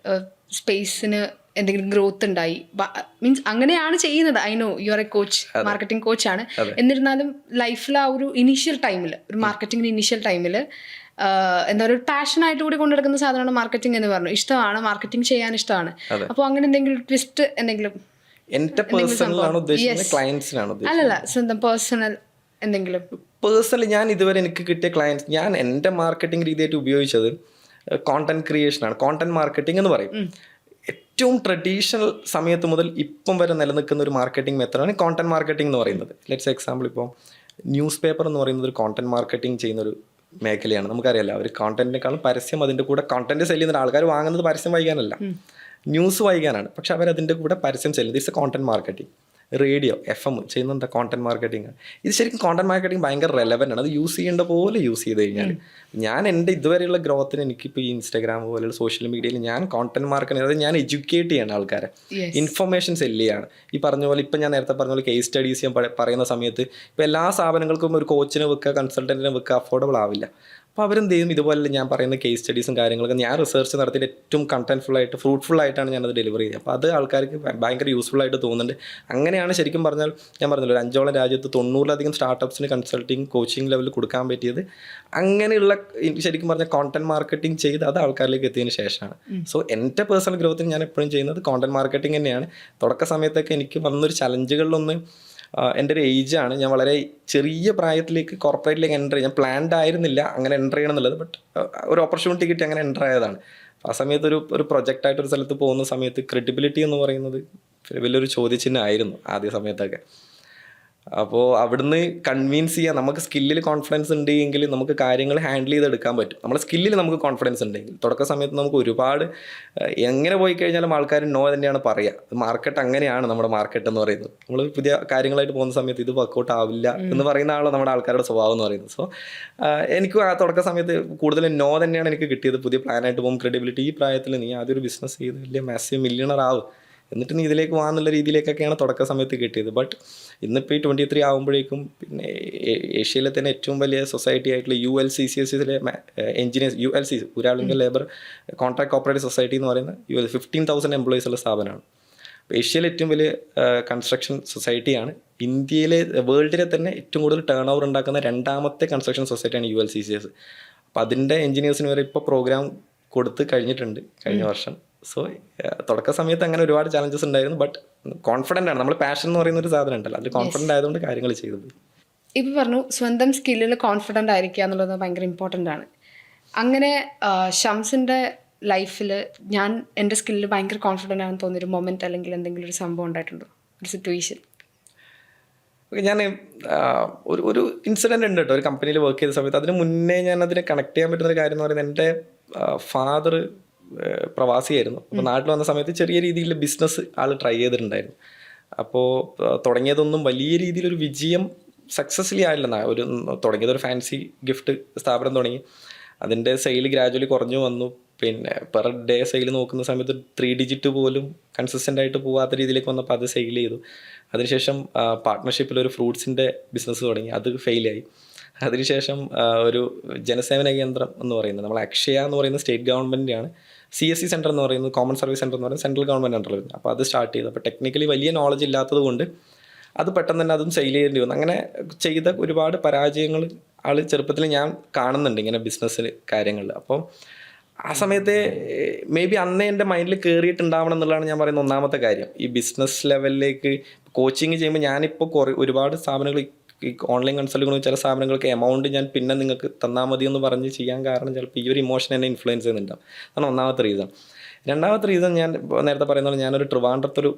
സ്പേസിന് എന്തെങ്കിലും ഗ്രോത്ത് ഉണ്ടായി? മീൻസ് അങ്ങനെയാണ് ചെയ്യുന്നത്. I know you are a coach, marketing കോച്ചാണ്. എന്നിരുന്നാലും ലൈഫിൽ ആ ഒരു ഇനീഷ്യൽ ടൈമിൽ, ഒരു മാർക്കറ്റിംഗിന് ഇനീഷ്യൽ ടൈമിൽ എന്താ പറയുക, ഒരു പാഷനായിട്ട് കൂടി കൊണ്ടുനടക്കുന്ന സാധനമാണ് മാർക്കറ്റിംഗ് എന്ന് പറഞ്ഞു. ഇഷ്ടമാണ്, മാർക്കറ്റിംഗ് ചെയ്യാൻ ഇഷ്ടമാണ്. അപ്പോൾ അങ്ങനെ എന്തെങ്കിലും ട്വിസ്റ്റ് എന്തെങ്കിലും? എൻ്റെ പേഴ്സണലാണ് ഉദ്ദേശിക്കുന്നത്, ക്ലയൻസിനാണ് ഉദ്ദേശിക്കുന്നത്? അല്ലല്ല, സ്വന്തം പേഴ്സണൽ എന്തെങ്കിലും? പേഴ്സണലി ഞാൻ ഇതുവരെ എനിക്ക് കിട്ടിയ ക്ലയൻസ്, ഞാൻ എൻ്റെ മാർക്കറ്റിംഗ് രീതിയായിട്ട് ഉപയോഗിച്ചത് കോണ്ടന്റ് ക്രിയേഷനാണ്. കോണ്ടന്റ് മാർക്കറ്റിംഗ് എന്ന് പറയും. ഏറ്റവും ട്രഡീഷണൽ സമയത്ത് മുതൽ ഇപ്പം വരെ നിലനിൽക്കുന്ന ഒരു മാർക്കറ്റിംഗ് മെത്തഡാണ് കോണ്ടന്റ് മാർക്കറ്റിംഗ് എന്ന് പറയുന്നത്. ലെറ്റ്സ് എക്സാമ്പിൾ, ഇപ്പോൾ ന്യൂസ് പേപ്പർ എന്ന് പറയുന്നത് ഒരു കോണ്ടന്റ് മാർക്കറ്റിംഗ് ചെയ്യുന്നൊരു മേഖലയാണ്. നമുക്കറിയാലോ, അവർ കോണ്ടന്റിനേക്കാളും പരസ്യം, അതിൻ്റെ കൂടെ കോണ്ടന്റ് സെല് ചെയ്യുന്ന ആൾക്കാർ വാങ്ങുന്നത് പരസ്യം വായിക്കാനല്ല, ന്യൂസ് വായിക്കാനാണ്. പക്ഷെ അവരതിൻ്റെ കൂടെ പരസ്യം സെല്ലുന്നത്. It's a content marketing. Radio, FM ചെയ്യുന്നത് കോണ്ടന്റ് മാർക്കറ്റിംഗ് ആണ്. ഇത് ശരിക്കും കോണ്ടന്റ് മാർക്കറ്റിംഗ് ഭയങ്കര റെലവൻ്റ് ആണ്. അത് യൂസ് ചെയ്യേണ്ട പോലെ യൂസ് ചെയ്ത് കഴിഞ്ഞാൽ, ഞാൻ എൻ്റെ ഇതുവരെയുള്ള ഗ്രോത്തിന് എനിക്കിപ്പോൾ ഈ ഇൻസ്റ്റാഗ്രാം പോലെയുള്ള സോഷ്യൽ മീഡിയയിൽ ഞാൻ കോണ്ടന്റ് മാർക്കറ്റിംഗ്, അതായത് ഞാൻ എഡ്യൂക്കേറ്റ് ചെയ്യണം ആൾക്കാരെ, ഇൻഫർമേഷൻ സെല്ല് ചെയ്യാണ്. ഈ പറഞ്ഞ പോലെ ഇപ്പം ഞാൻ നേരത്തെ പറഞ്ഞ പോലെ കേസ് സ്റ്റഡീസ് ഞാൻ പറയുന്ന സമയത്ത് ഇപ്പോൾ എല്ലാ സ്ഥാപനങ്ങൾക്കും ഒരു കോച്ചിനെ വെക്കുക, കൺസൾട്ടൻറ്റിനെ വെക്കുക അഫോർഡബിൾ ആവില്ല. അപ്പോൾ അവരെന്ത് ചെയ്യും, ഇതുപോലെ ഞാൻ പറയുന്ന കേസ് സ്റ്റഡീസും കാര്യങ്ങളൊക്കെ ഞാൻ റിസർച്ച് നടത്തിയിട്ട് ഏറ്റവും കണ്ടന്റ്ഫുള്ളായിട്ട് ഫ്രൂട്ട്ഫുള്ളായിട്ടാണ് ഞാനത് ഡെലിവറി ചെയ്യുക. അപ്പോൾ അത് ആൾക്കാർക്ക് ഭയങ്കര യൂസ്ഫുള്ളായിട്ട് തോന്നുന്നുണ്ട്. അങ്ങനെയാണ് ശരിക്കും പറഞ്ഞാൽ, ഞാൻ പറഞ്ഞല്ലോ, ഒരു 5ഓളം രാജ്യത്ത് 90ലധികം സ്റ്റാർട്ടപ്സിന് കൺസൾട്ടിങ് കോച്ചിങ് ലെവലിൽ കൊടുക്കാൻ പറ്റിയത് അങ്ങനെയുള്ള ശരിക്കും പറഞ്ഞാൽ കോണ്ടന്റ് മാർക്കറ്റിംഗ് ചെയ്ത് അത് ആൾക്കാരിലേക്ക് എത്തിയതിന് ശേഷമാണ്. സോ എൻ്റെ പേഴ്സണൽ ഗ്രോത്തിന് ഞാൻ എപ്പോഴും ചെയ്യുന്നത് കോണ്ടന്റ് മാർക്കറ്റിംഗ് തന്നെയാണ്. തുടക്ക സമയത്തൊക്കെ എനിക്ക് വന്നൊരു ചലഞ്ചുകളിലൊന്ന് എൻ്റെ ഒരു ഏജാണ്. ഞാൻ വളരെ ചെറിയ പ്രായത്തിലേക്ക് കോർപ്പറേറ്റിലേക്ക് എൻ്റർ ചെയ്യും. ഞാൻ പ്ലാൻഡ് ആയിരുന്നില്ല അങ്ങനെ എൻ്റർ ചെയ്യണം എന്നുള്ളത്, ബട്ട് ഒരു ഓപ്പർച്യൂണിറ്റി കിട്ടി അങ്ങനെ എൻ്റർ ആയതാണ്. ആ സമയത്ത് ഒരു പ്രൊജക്റ്റായിട്ട് ഒരു സ്ഥലത്ത് പോകുന്ന സമയത്ത് ക്രെഡിബിലിറ്റി എന്ന് പറയുന്നത് വലിയൊരു ചോദ്യചിഹ്നമായിരുന്നു ആദ്യ സമയത്തൊക്കെ. അപ്പോൾ അവിടുന്ന് കൺവിൻസ് ചെയ്യാൻ, നമുക്ക് സ്കില്ലിൽ കോൺഫിഡൻസ് ഉണ്ടെങ്കിൽ നമുക്ക് കാര്യങ്ങൾ ഹാൻഡിൽ ചെയ്തെടുക്കാൻ പറ്റും. നമ്മുടെ സ്കില്ലിൽ നമുക്ക് കോൺഫിഡൻസ് ഉണ്ടെങ്കിൽ തുടക്ക സമയത്ത് നമുക്ക് ഒരുപാട് എങ്ങനെ പോയി കഴിഞ്ഞാലും ആൾക്കാർ നോ തന്നെയാണ് പറയുക. മാർക്കറ്റ് അങ്ങനെയാണ്, നമ്മുടെ മാർക്കറ്റ് എന്ന് പറയുന്നത്. നമ്മൾ പുതിയ കാര്യങ്ങളായിട്ട് പോകുന്ന സമയത്ത് ഇത് വർക്കൗട്ട് ആവില്ല എന്ന് പറയുന്ന ആളോ നമ്മുടെ ആൾക്കാരുടെ സ്വഭാവം എന്ന് പറയുന്നത്. സോ എനിക്ക് ആ തുടക്ക സമയത്ത് കൂടുതലും നോ തന്നെയാണ് എനിക്ക് കിട്ടിയത്. പുതിയ പ്ലാനായിട്ട് പോകും, ക്രെഡിബിലിറ്റി, ഈ പ്രായത്തിൽ നീ ആദ്യം ഒരു ബിസിനസ് ചെയ്ത് വലിയ മാസീവ് മില്യണർ ആവും, എന്നിട്ട് നീ ഇതിലേക്ക് പോകാന്നുള്ള രീതിയിലേക്കൊക്കെയാണ് തുടക്ക സമയത്ത് കിട്ടിയത്. ബട്ട് ഇന്നിപ്പോൾ ഈ 23 ആകുമ്പോഴേക്കും പിന്നെ ഏഷ്യയിലെ തന്നെ ഏറ്റവും വലിയ സൊസൈറ്റി ആയിട്ടുള്ള ULCCSലെ engineers, ULC Uralungal labour contract cooperative society എന്ന് പറയുന്ന 15,000 എംപ്ലോയീസ് ഉള്ള സ്ഥാപനമാണ്. ഏഷ്യയിലെ ഏറ്റവും വലിയ കൺസ്ട്രക്ഷൻ സൊസൈറ്റിയാണ്. ഇന്ത്യയിലെ, വേൾഡിലെ തന്നെ ഏറ്റവും കൂടുതൽ ടേൺ ഓവർ ഉണ്ടാക്കുന്ന 2ാമത്തെ കൺസ്ട്രക്ഷൻ സൊസൈറ്റിയാണ് ULCCS. അപ്പോൾ അതിൻ്റെ എഞ്ചിനീയേഴ്സിന് വരെ ഇപ്പോൾ പ്രോഗ്രാം കൊടുത്ത് കഴിഞ്ഞിട്ടുണ്ട് കഴിഞ്ഞ വർഷം. സോ തുടക്ക സമയത്ത് അങ്ങനെ ഒരുപാട് ചാലഞ്ചസ് ഉണ്ടായിരുന്നു, ബട്ട് കോൺഫിഡൻ്റ് ആണ്. നമ്മൾ പാഷൻ എന്ന് പറയുന്ന ഒരു സാധനം ഉണ്ടല്ലോ, അതിൽ കോൺഫിഡൻ്റ് ആയതുകൊണ്ട് കാര്യങ്ങൾ ചെയ്തത്. ഇപ്പോൾ പറഞ്ഞു സ്വന്തം സ്കില്ലിൽ കോൺഫിഡൻ്റ് ആയിരിക്കുക എന്നുള്ളത് ഭയങ്കര ഇമ്പോർട്ടൻ്റ് ആണ്. അങ്ങനെ ഷംസിൻ്റെ ലൈഫിൽ ഞാൻ എൻ്റെ സ്കില്ലിൽ ഭയങ്കര കോൺഫിഡൻ്റ് ആണെന്ന് തോന്നിയൊരു മൊമെൻറ്റ് അല്ലെങ്കിൽ എന്തെങ്കിലും ഒരു സംഭവം ഉണ്ടായിട്ടുണ്ടോ, ഒരു സിറ്റുവേഷൻ? ഞാൻ ഒരു ഇൻസിഡൻറ്റ് ഉണ്ട് കേട്ടോ. ഒരു കമ്പനിയിൽ വർക്ക് ചെയ്ത സമയത്ത്, അതിന് മുന്നേ ഞാൻ അതിനെ കണക്ട് ചെയ്യാൻ പറ്റുന്നൊരു കാര്യം എന്ന് പറയുന്നത്, എൻ്റെ ഫാദർ പ്രവാസിയായിരുന്നു. അപ്പോൾ നാട്ടിൽ വന്ന സമയത്ത് ചെറിയ രീതിയിൽ ബിസിനസ് ആൾ ട്രൈ ചെയ്തിട്ടുണ്ടായിരുന്നു. അപ്പോൾ തുടങ്ങിയതൊന്നും വലിയ രീതിയിലൊരു വിജയം സക്സസ്ഫുള്ളി ആയില്ല. തുടങ്ങിയതൊരു ഫാൻസി ഗിഫ്റ്റ് സ്ഥാപനം തുടങ്ങി, അതിൻ്റെ സെയിൽ ഗ്രാജുവലി കുറഞ്ഞു വന്നു. പിന്നെ പെർ ഡേ സെയിൽ നോക്കുന്ന സമയത്ത് 3 ഡിജിറ്റ് പോലും കൺസിസ്റ്റൻ്റ് ആയിട്ട് പോകാത്ത രീതിയിലേക്ക് വന്നപ്പോൾ അത് സെയിൽ ചെയ്തു. അതിനുശേഷം പാർട്ട്ണർഷിപ്പിൽ ഒരു ഫ്രൂട്ട്സിൻ്റെ ബിസിനസ് തുടങ്ങി, അത് ഫെയിലായി. അതിനുശേഷം ഒരു ജനസേവന കേന്ദ്രം എന്ന് പറയുന്നത് നമ്മൾ അക്ഷയ എന്ന് പറയുന്നത് സ്റ്റേറ്റ് ഗവൺമെൻറ്റിൻ്റെയാണ്. CSC സെൻറ്റർ എന്ന് പറയുന്നത് കോമൺ സർവീസ് സെൻറ്റർ എന്ന് പറയുന്നത് സെൻട്രൽ ഗവൺമെൻറ് അണ്ടറിൽ വരുന്നത്. അപ്പോൾ അത് സ്റ്റാർട്ട് ചെയ്തു. അപ്പോൾ ടെക്നിക്കലി വലിയ നോളജ് ഇല്ലാത്തത് കൊണ്ട് അത് പെട്ടെന്ന് തന്നെ അതും സെയിൽ ചെയ്യേണ്ടി വന്നു. അങ്ങനെ ചെയ്ത ഒരുപാട് പരാജയങ്ങൾ ആൾ ചെറുപ്പത്തിൽ ഞാൻ കാണുന്നുണ്ട് ഇങ്ങനെ ബിസിനസ്സിൽ കാര്യങ്ങളിൽ. അപ്പോൾ ആ സമയത്തെ മേ ബി അന്നേ എൻ്റെ മൈൻഡിൽ കയറിയിട്ടുണ്ടാവണം എന്നുള്ളതാണ് ഞാൻ പറയുന്ന ഒന്നാമത്തെ കാര്യം. ഈ ബിസിനസ് ലെവലിലേക്ക് കോച്ചിങ് ചെയ്യുമ്പോൾ ഞാനിപ്പോൾ ഒരുപാട് സ്ഥാപനങ്ങൾ ഈ ഓൺലൈൻ കൺസൾട്ടുകളും ചില സ്ഥാപനങ്ങൾക്ക് എമൗണ്ട് ഞാൻ പിന്നെ നിങ്ങൾക്ക് തന്നാൽ മതി എന്ന് പറഞ്ഞ് ചെയ്യാൻ കാരണം ചിലപ്പോൾ ഈ ഒരു ഇമോഷൻ എന്നെ ഇൻഫ്ലുവൻസ് ചെയ്യുന്നുണ്ടാവും. അതാണ് ഒന്നാമത്തെ റീസൺ. രണ്ടാമത്തെ റീസൺ ഞാൻ നേരത്തെ പറയുന്നത് ഞാനൊരു ട്രിവാൻഡ്രത്തൊരു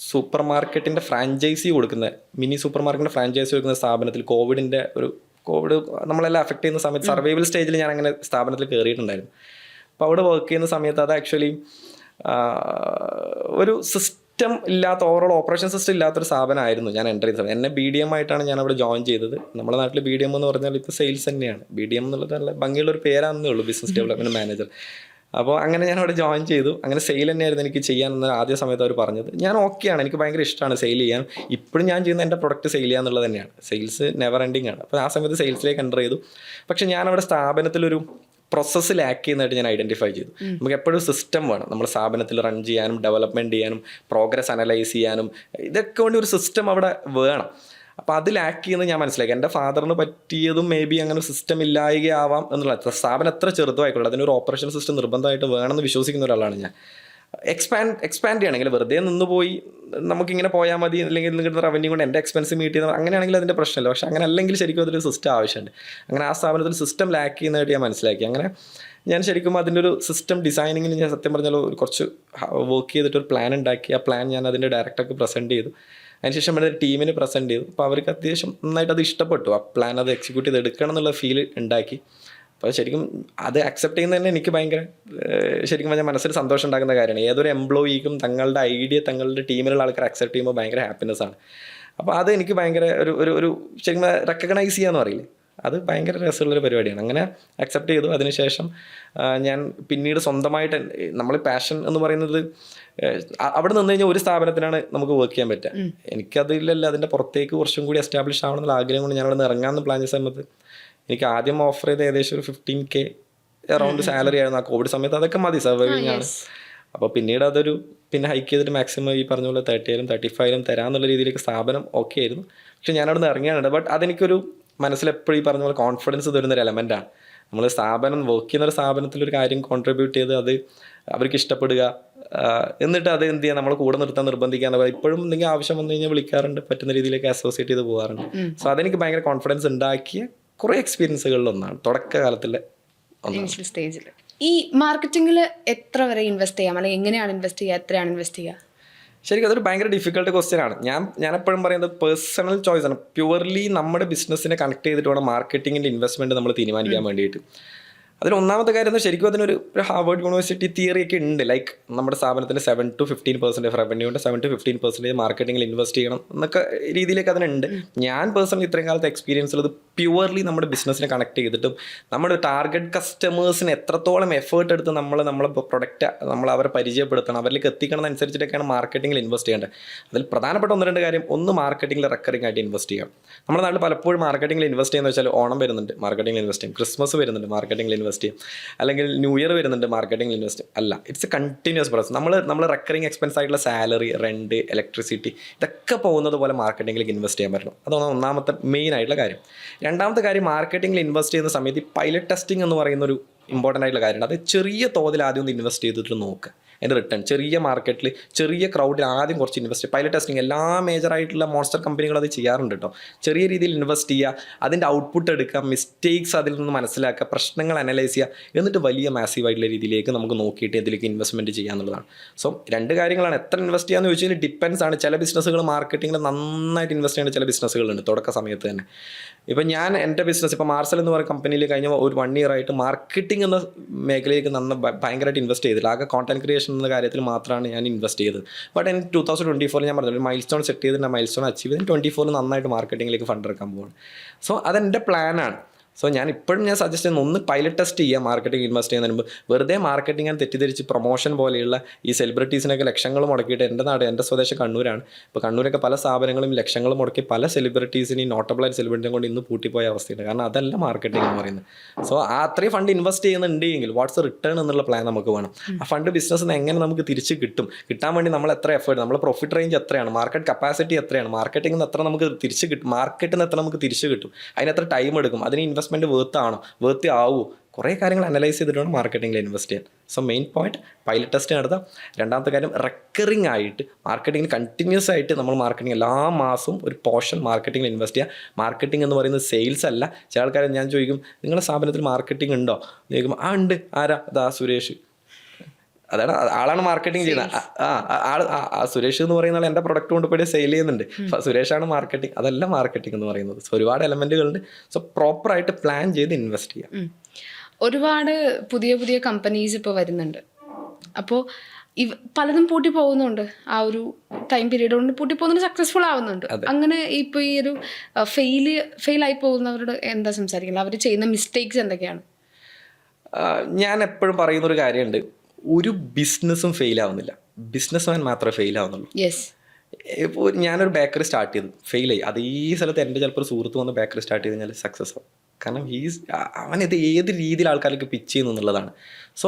സൂപ്പർ മാർക്കറ്റിൻ്റെ ഫ്രാഞ്ചൈസി കൊടുക്കുന്ന മിനി സൂപ്പർ മാർക്കറ്റിൻ്റെ ഫ്രാഞ്ചൈസി കൊടുക്കുന്ന സ്ഥാപനത്തിൽ കോവിഡ് നമ്മളെല്ലാം അഫക്റ്റ് ചെയ്യുന്ന സമയത്ത് സർവൈവൽ സ്റ്റേജിൽ ഞാൻ അങ്ങനെ സ്ഥാപനത്തിൽ കയറിയിട്ടുണ്ടായിരുന്നു. അപ്പോൾ അവിടെ വർക്ക് ചെയ്യുന്ന സമയത്ത് അത് ആക്ച്വലി ഒരു സിസ്റ്റം ഇല്ലാത്ത ഓവറോൾ ഓപ്പറേഷൻ സിസ്റ്റം ഇല്ലാത്തൊരു സ്ഥാപനമായിരുന്നു ഞാൻ എൻ്റർ ചെയ്ത സമയം. എന്നെ BDM ആയിട്ടാണ് ഞാൻ അവിടെ ജോയിൻ ചെയ്തത്. നമ്മുടെ നാട്ടിൽ BDM എന്ന് പറഞ്ഞാൽ ഇപ്പോൾ സെയിൽസ് തന്നെയാണ്. BDM എന്നുള്ളത് നല്ല ഭംഗിയുള്ളൊരു പേരാണെന്നേ ഉള്ളൂ, ബിസിനസ് ഡെവലപ്മെൻറ്റ് മാനേജർ. അപ്പോൾ അങ്ങനെ ഞാൻ അവിടെ ജോയിൻ ചെയ്തു. അങ്ങനെ സെയിൽ തന്നെയായിരുന്നു എനിക്ക് ചെയ്യാനെന്ന് ആദ്യ സമയത്ത് അവർ പറഞ്ഞത്. ഞാൻ ഓക്കെയാണ്, എനിക്ക് ഭയങ്കര ഇഷ്ടമാണ് സെയിൽ ചെയ്യാൻ. ഇപ്പോഴും ഞാൻ ചെയ്യുന്ന എൻ്റെ പ്രൊഡക്റ്റ് സെയിൽ ചെയ്യുക എന്നുള്ളത് തന്നെയാണ്. സെയിൽസ് നെവർ എൻഡിങ് ആണ്. അപ്പോൾ ആ സമയത്ത് സെയിൽസിലേക്ക് എൻ്റർ ചെയ്തു. പക്ഷേ ഞാനവിടെ സ്ഥാപനത്തിലൊരു പ്രോസസ്സ് ലാക്ക് ചെയ്യുന്നതായിട്ട് ഞാൻ ഐഡൻറ്റിഫൈ ചെയ്തു. നമുക്ക് എപ്പോഴും സിസ്റ്റം വേണം, നമ്മൾ സ്ഥാപനത്തിൽ റൺ ചെയ്യാനും ഡെവലപ്മെൻറ്റ് ചെയ്യാനും പ്രോഗ്രസ് അനലൈസ് ചെയ്യാനും ഇതൊക്കെ വേണ്ടി ഒരു സിസ്റ്റം അവിടെ വേണം. അപ്പോൾ അത് ലാക്ക് ചെയ്യുന്നത് ഞാൻ മനസ്സിലാക്കി. എൻ്റെ ഫാദറിന് പറ്റിയതും മേ ബി അങ്ങനെ സിസ്റ്റം ഇല്ലായകയാവാം എന്നുള്ള. സ്ഥാപനം എത്ര ചെറുതുമായിക്കോട്ടെ അതിനൊരു ഓപ്പറേഷൻ സിസ്റ്റം നിർബന്ധമായിട്ട് വേണമെന്ന് വിശ്വസിക്കുന്ന ഒരാളാണ് ഞാൻ. എക്സ്പാൻഡ് ചെയ്യണമെങ്കിൽ വെറുതെ നിന്ന് പോയി നമുക്കിങ്ങനെ പോയാൽ മതി, അല്ലെങ്കിൽ കിട്ടുന്ന റവന്യൂ കൊണ്ട് എൻ്റെ എക്സ്പെൻസ് മീറ്റ് ചെയ്യുന്ന അങ്ങനെയാണെങ്കിൽ അതിൻ്റെ പ്രശ്നമില്ല. പക്ഷേ അങ്ങനെ അല്ലെങ്കിൽ ശരിക്കും അതൊരു സിസ്റ്റം ആവശ്യമുണ്ട്. അങ്ങനെ ആ സ്ഥാപനത്തിൽ സിസ്റ്റം ലാക്ക് ചെയ്യുന്നതായിട്ട് ഞാൻ മനസ്സിലാക്കി. അങ്ങനെ ഞാൻ ശരിക്കും അതിൻ്റെ ഒരു സിസ്റ്റം ഡിസൈനിങ്ങിന് ഞാൻ സത്യം പറഞ്ഞാൽ കുറച്ച് വർക്ക് ചെയ്തിട്ട് ഒരു പ്ലാൻ ഉണ്ടാക്കി. ആ പ്ലാൻ ഞാൻ അതിൻ്റെ ഡയറക്ടർക്ക് പ്രസൻറ്റ് ചെയ്തു. അതിനുശേഷം എൻ്റെ ടീമിന് പ്രസൻറ്റ് ചെയ്തു. അപ്പോൾ അവർക്ക് അത്യാവശ്യം നന്നായിട്ട് അത് ഇഷ്ടപ്പെട്ടു. ആ പ്ലാൻ അത് എക്സിക്യൂട്ട് ചെയ്ത് എടുക്കണം എന്നുള്ള ഫീൽ ഉണ്ടാക്കി. അപ്പോൾ ശരിക്കും അത് അക്സെപ്റ്റ് ചെയ്യുന്നത് തന്നെ എനിക്ക് ഭയങ്കര ശരിക്കും പറഞ്ഞാൽ മനസ്സിൽ സന്തോഷം ഉണ്ടാക്കുന്ന കാര്യമാണ്. ഏതൊരു എംപ്ലോയിക്കും തങ്ങളുടെ ഐഡിയ തങ്ങളുടെ ടീമിലുള്ള ആൾക്കാർ അക്സെപ്റ്റ് ചെയ്യുമ്പോൾ ഭയങ്കര ഹാപ്പിനെസ് ആണ്. അപ്പോൾ അത് എനിക്ക് ഭയങ്കര ഒരു ശരിക്കും റെക്കഗ്നൈസ് ചെയ്യാന്ന് പറയില്ലേ, അത് ഭയങ്കര രസമുള്ളൊരു പരിപാടിയാണ്. അങ്ങനെ അക്സെപ്റ്റ് ചെയ്തു. അതിനുശേഷം ഞാൻ പിന്നീട് സ്വന്തമായിട്ട് നമ്മൾ പാഷൻ എന്ന് പറയുന്നത് അവിടെ നിന്ന് കഴിഞ്ഞാൽ ഒരു സ്ഥാപനത്തിനാണ് നമുക്ക് വർക്ക് ചെയ്യാൻ പറ്റുക. എനിക്കതിലല്ല, അതിൻ്റെ പുറത്തേക്ക് കുറച്ചും കൂടി എസ്റ്റാബ്ലിഷ് ആവണം എന്നുള്ള ആഗ്രഹം കൊണ്ട് ഞാനവിടെ നിന്ന് ഇറങ്ങാമെന്ന് പ്ലാൻ ചെയ്ത സമയത്ത് എനിക്ക് ആദ്യം ഓഫർ ചെയ്ത് ഏകദേശം ഒരു 15K അറൗണ്ട് സാലറി ആയിരുന്നു ആ കോവിഡ് സമയത്ത്. അതൊക്കെ മതി, സർവൈവിങ് ആണ്. അപ്പോൾ പിന്നീട് പിന്നെ ഹൈക്ക് ചെയ്തിട്ട് മാക്സിമം ഈ പറഞ്ഞ പോലെ 30,000 35,000 തരാമെന്നുള്ള രീതിയിലേക്ക് സ്ഥാപനം ഓക്കെ ആയിരുന്നു. പക്ഷെ ഞാനവിടെ നിന്ന് ഇറങ്ങിയാണ്. ബട്ട് അതെനിക്കൊരു മനസ്സിലെപ്പോഴും ഈ പറഞ്ഞ പോലെ കോൺഫിഡൻസ് തരുന്നൊരു എലമെൻറ്റാണ്. നമ്മൾ സ്ഥാപനം വർക്ക് ചെയ്യുന്നൊരു സ്ഥാപനത്തിലൊരു കാര്യം കോൺട്രിബ്യൂട്ട് ചെയ്ത് അത് അവർക്ക് ഇഷ്ടപ്പെടുക, എന്നിട്ട് അത് എന്ത് ചെയ്യുക, നമ്മൾ കൂടെ നിർത്താൻ നിർബന്ധിക്കുക. ഇപ്പോഴും എന്തെങ്കിലും ആവശ്യം വന്നു കഴിഞ്ഞാൽ വിളിക്കാറുണ്ട്, പറ്റുന്ന രീതിയിലേക്ക് അസോസിയേറ്റ് ചെയ്ത് പോകാറുണ്ട്. സോ അതെനിക്ക് ഭയങ്കര കോൺഫിഡൻസ് ഉണ്ടാക്കിയ കുറേ എക്സ്പീരിയൻസുകളിലൊന്നാണ് തുടക്കകാലത്തിലെ സ്റ്റേജിൽ. ഈ മാർക്കറ്റിംഗിൽ എത്ര വരെ ഇൻവെസ്റ്റ് ചെയ്യാം, അല്ലെങ്കിൽ എങ്ങനെയാണ് ഇൻവെസ്റ്റ് ചെയ്യുക, എത്രയാണ് ഇൻവെസ്റ്റ് ചെയ്യുക? ശരിക്കും അതൊരു ഭയങ്കര ഡിഫിക്കൽട്ട് ക്വസ്റ്റ്യൻ ആണ്. ഞാൻ എപ്പോഴും പറയുന്നത് പേഴ്സണൽ ചോയ്സ് ആണ്. പ്യുവർലി നമ്മുടെ ബിസിനസ്സിനെ കണക്ട് ചെയ്തിട്ട് വേണം മാർക്കറ്റിങ്ങിൻ്റെ ഇൻവെസ്റ്റ്മെൻറ്റ് നമ്മൾ തീരുമാനിക്കാൻ വേണ്ടിയിട്ട്. അതിൽ ഒന്നാമത്തെ കാര്യം എന്ന് ശരിക്കും അതിനൊരു ഹാർവേഡ് യൂണിവേഴ്സിറ്റി തിയറി ഒക്കെ ഉണ്ട്. ലൈക്ക് നമ്മുടെ സ്ഥാപനത്തിന് 7 to 15% റവന്യൂൻ്റെ 7 to 15% മാർക്കറ്റിങ്ങിൽ ഇൻവെസ്റ്റ് ചെയ്യണം എന്നൊക്കെ രീതിയിലേക്ക് അതിനുണ്ട്. ഞാൻ പേഴ്സണലി ഇത്രയും കാലത്തെ എക്സ്പീരിയൻസ് ഉള്ളത് പ്യുവർലി നമ്മുടെ ബിസിനസ്സിനെ കണക്ട് ചെയ്തിട്ടും നമ്മുടെ ടാർഗറ്റ് കസ്റ്റമേഴ്സിന് എത്രത്തോളം എഫേർട്ട് എടുത്ത് നമ്മളെ പ്രൊഡക്റ്റ് അവരെ പരിചയപ്പെടുത്തണം, അവരിലേക്ക് എത്തിക്കണം എന്നനുസരിച്ചിട്ടൊക്കെയാണ് മാർക്കറ്റിങ്ങിൽ ഇൻവെസ്റ്റ് ചെയ്യേണ്ടത്. അതിൽ പ്രധാനപ്പെട്ട 1-2 കാര്യം. ഒന്ന്, മാർക്കറ്റിങ്ങിൽ റെക്കറിംഗ് ആയിട്ട് ഇൻവെസ്റ്റ് ചെയ്യാം. നമ്മുടെ നാട്ടിൽ പലപ്പോഴും മാർക്കറ്റിങ്ങിൽ ഇൻവെസ്റ്റ് ചെയ്യുന്നത് വെച്ചാൽ ഓണം വരുന്നുണ്ട്, മാർക്കറ്റിങ്ങിൽ ഇൻവെസ്റ്റ് ചെയ്യും. ക്രിസ്മസ് വരുന്നുണ്ട്, മാർക്കറ്റിങ്ങിൽ ഇൻവെസ്റ്റ് ചെയ്യും. അല്ലെങ്കിൽ ന്യൂ ഇയർ വരുന്നുണ്ട്, മാർക്കറ്റിംഗിൽ ഇൻവെസ്റ്റ് അല്ല. It's A continuous process. നമ്മൾ റെക്കറിങ് എക്സ്പെൻസ് ആയിട്ടുള്ള സാലറി, റെൻറ്റ്, ഇലക്ട്രിസിറ്റി ഇതൊക്കെ പോകുന്നത് പോലെ മാർക്കറ്റിംഗിലേക്ക് ഇൻവെസ്റ്റ് ചെയ്യാൻ പറ്റണം. അതാണ് ഒന്നാമത്തെ മെയിൻ ആയിട്ടുള്ള കാര്യം. രണ്ടാമത്തെ കാര്യം, മാർക്കറ്റിംഗിൽ ഇൻവെസ്റ്റ് ചെയ്യുന്ന സമയത്ത് ഈ പൈലറ്റ് ടെസ്റ്റിംഗ് എന്ന് പറയുന്ന ഒരു ഇമ്പോർട്ടൻ്റ് ആയിട്ടുള്ള കാര്യമാണ്. അത് ചെറിയ തോതിൽ ആദ്യം ഒന്ന് ഇൻവെസ്റ്റ് ചെയ്തിട്ട് നോക്കുക. അതിൻ്റെ റിട്ടേൺ ചെറിയ മാർക്കറ്റിൽ ചെറിയ ക്രൗഡിൽ ആദ്യം കുറച്ച് ഇൻവെസ്റ്റ്. പൈലറ്റ് ടെസ്റ്റിംഗ് എല്ലാ മേജറായിട്ടുള്ള മോൺസ്റ്റർ കമ്പനികൾ അത് ചെയ്യാറുണ്ട് കേട്ടോ. ചെറിയ രീതിയിൽ ഇൻവെസ്റ്റ് ചെയ്യുക, അതിൻ്റെ ഔട്ട്പുട്ട് എടുക്കുക, മിസ്റ്റേക്സ് അതിൽ നിന്ന് മനസ്സിലാക്കുക, പ്രശ്നങ്ങൾ അനലൈസ് ചെയ്യുക, എന്നിട്ട് വലിയ മാസീവായിട്ടുള്ള രീതിയിലേക്ക് നമുക്ക് നോക്കിയിട്ട് ഇതിലേക്ക് ഇൻവെസ്റ്റ്മെൻറ്റ് ചെയ്യുക എന്നുള്ളതാണ്. സോ 2 കാര്യങ്ങളാണ്. എത്ര ഇൻവെസ്റ്റ് ചെയ്യാന്ന് ചോദിച്ചാൽ ഡിപ്പെൻസ് ആണ്. ചില ബിസിനസ്സുകൾ മാർക്കറ്റിങ്ങിൽ നന്നായിട്ട് ഇൻവെസ്റ്റ് ചെയ്യുന്ന ചില ബിസിനസ്സുകളുണ്ട് തുടക്ക സമയത്ത് തന്നെ. ഇപ്പം ഞാൻ എൻ്റെ ബിസിനസ് ഇപ്പോൾ മാർസൽ എന്ന് പറയുന്ന കമ്പനിയിൽ കഴിഞ്ഞ ഒരു 1 year ആയിട്ട് മാർക്കറ്റിംഗ് എന്ന മേഖലയിലേക്ക് ഭയങ്കരമായിട്ട് ഇൻവെസ്റ്റ് ചെയ്തില്ല. ആകെ കോണ്ടന്റ് ക്രിയേഷൻ എന്ന കാര്യത്തിൽ മാത്രമാണ് ഞാൻ ഇൻവെസ്റ്റ് ചെയ്തത്. ബട്ട് എനിക്ക് 2024 ഞാൻ പറഞ്ഞത് മൈൽ സ്റ്റോൺ സെറ്റ് ചെയ്തിട്ട് മൈൽ സ്റ്റോൺ അച്ചീവ് ചെയ്ത് 2024 നന്നായിട്ട് മാർക്കറ്റിങ്ങിലേക്ക് ഫണ്ട് എടുക്കാൻ പോവാണ്. സോ അതെൻ്റെ പ്ലാനാണ്. സോ ഞാൻ ഇപ്പോഴും സജസ്റ്റ് ചെയ്യുന്ന ഒന്ന് പൈലറ്റ് ടെസ്റ്റ് ചെയ്യുക മാർക്കറ്റിംഗ് ഇൻവെസ്റ്റ് ചെയ്യുന്നതിന് മുമ്പ്. വെറുതെ മാർക്കറ്റിംഗ് ഞാൻ തെറ്റിദ്ധരിച്ച് പ്രൊമോഷൻ പോലെയുള്ള ഈ സെലിബ്രിറ്റീസിനൊക്കെ ലക്ഷങ്ങൾ മുടക്കിയിട്ട് എൻ്റെ നാട് എൻ്റെ സ്വദേശം കണ്ണൂരാണ്. ഇപ്പോൾ കണ്ണൂരൊക്കെ പല സ്ഥാപനങ്ങളും ലക്ഷങ്ങൾ മുടക്കി പല സെലിബ്രിറ്റീസിന് ഈ നോട്ടബിളായ സെലിബ്രിറ്റിനെ കൊണ്ട് ഇന്ന് പൂട്ടിപ്പോയ അവസ്ഥയുണ്ട്. കാരണം അതല്ല മാർക്കറ്റിംഗ് എന്ന് പറയുന്നത്. സോ ആ അത്രയും ഫണ്ട് ഇൻവെസ്റ്റ് ചെയ്യുന്നുണ്ടെങ്കിൽ വാട്ട്സ് റിട്ടേൺ എന്നുള്ള പ്ലാൻ നമുക്ക് വേണം. ആ ഫണ്ട് ബിസിനസ്സിന് എങ്ങനെ നമുക്ക് തിരിച്ച് കിട്ടാൻ വേണ്ടി നമ്മൾ എത്ര എഫേർട്ട്, നമ്മൾ പ്രോഫിറ്റ് റേഞ്ച് എത്രയാണ്, മാർക്കറ്റ് കപ്പാസിറ്റി എത്രയാണ്, മാർക്കറ്റിംഗിൽ നിന്ന് എത്ര നമുക്ക് തിരിച്ച് കിട്ടും, മാർക്കറ്റിൽ നിന്ന് എത്ര നമുക്ക് തിരിച്ച് കിട്ടും, അതിനെത്ര ടൈം എടുക്കും, അതിന് ഇൻവെസ്റ്റ്മെൻറ്റ് വേർത്ത് ആവുമോ, കുറേ കാര്യങ്ങൾ അനലൈസ് ചെയ്തിട്ടാണ് മാർക്കറ്റിംഗിൽ ഇൻവെസ്റ്റ് ചെയ്യാൻ. So main point pilot test നടത്താം. രണ്ടാമത്തെ കാര്യം റെക്കറിങ് ആയിട്ട് മാർക്കറ്റിംഗിൽ കണ്ടിന്യൂസ് ആയിട്ട് നമ്മൾ മാർക്കറ്റിംഗ് എല്ലാ മാസവും ഒരു പോർഷൻ മാർക്കറ്റിംഗിൽ ഇൻവെസ്റ്റ് ചെയ്യുക. മാർക്കറ്റിംഗ് എന്ന് പറയുന്നത് സെയിൽസ് അല്ല. ചില ആൾക്കാർ ഞാൻ ചോദിക്കും നിങ്ങളുടെ സ്ഥാപനത്തിൽ മാർക്കറ്റിംഗ് ഉണ്ടോ ചോദിക്കുമ്പോൾ ഉണ്ട്. ആരാ? അതാ സുരേഷ്. അതാണ് ആളാണ് മാർക്കറ്റിംഗ് ചെയ്യുന്നത്. സുരേഷ് എന്ന് പറയുന്ന ആൾ എൻ്റെ പ്രൊഡക്റ്റ് കൊണ്ടുപോയി സെയിൽ ചെയ്യുന്നുണ്ട്. സുരേഷാണ് മാർക്കറ്റിംഗ്. അതല്ല മാർക്കറ്റിംഗ് എന്ന് പറയുന്നത്. സോ ഒരുപാട് എലമെന്റുകളുണ്ട്. സോ പ്രോപ്പറായിട്ട് പ്ലാൻ ചെയ്ത് ഇൻവെസ്റ്റ് ചെയ്യാം. ഒരുപാട് പുതിയ പുതിയ കമ്പനീസ് ഇപ്പോൾ വരുന്നുണ്ട്. അപ്പോൾ പലതും പൂട്ടി പോകുന്നുണ്ട്. ആ ഒരു ടൈം പീരീഡ് കൊണ്ട് പൂട്ടി പോകുന്നുണ്ട്, സക്സസ്ഫുൾ ആവുന്നുണ്ട്. അങ്ങനെ ഇപ്പോൾ ഈ ഒരു ഫെയിലായി പോകുന്നവരോട് എന്താ സംസാരിക്കുന്നത്? അവർ ചെയ്യുന്ന മിസ്റ്റേക്സ് എന്തൊക്കെയാണ്? ഞാൻ എപ്പോഴും പറയുന്നൊരു കാര്യമുണ്ട്, ഒരു ബിസിനസ്സും ഫെയിൽ ആവുന്നില്ല, ബിസിനസ്മാൻ മാത്രമേ ഫെയിൽ ആവുന്നുള്ളൂ. ഇപ്പോൾ ഞാനൊരു ബേക്കറി സ്റ്റാർട്ട് ചെയ്തു, ഫെയിലായി. അതേ സ്ഥലത്ത് എൻ്റെ ചിലപ്പോൾ ഒരു സുഹൃത്ത് വന്ന് ബേക്കറി സ്റ്റാർട്ട് ചെയ്ത് കഴിഞ്ഞാൽ സക്സസ് ആവും. കാരണം അവനത് ഏത് രീതിയിൽ ആൾക്കാർക്ക് പിച്ച് ചെയ്യുന്നു എന്നുള്ളതാണ്. സോ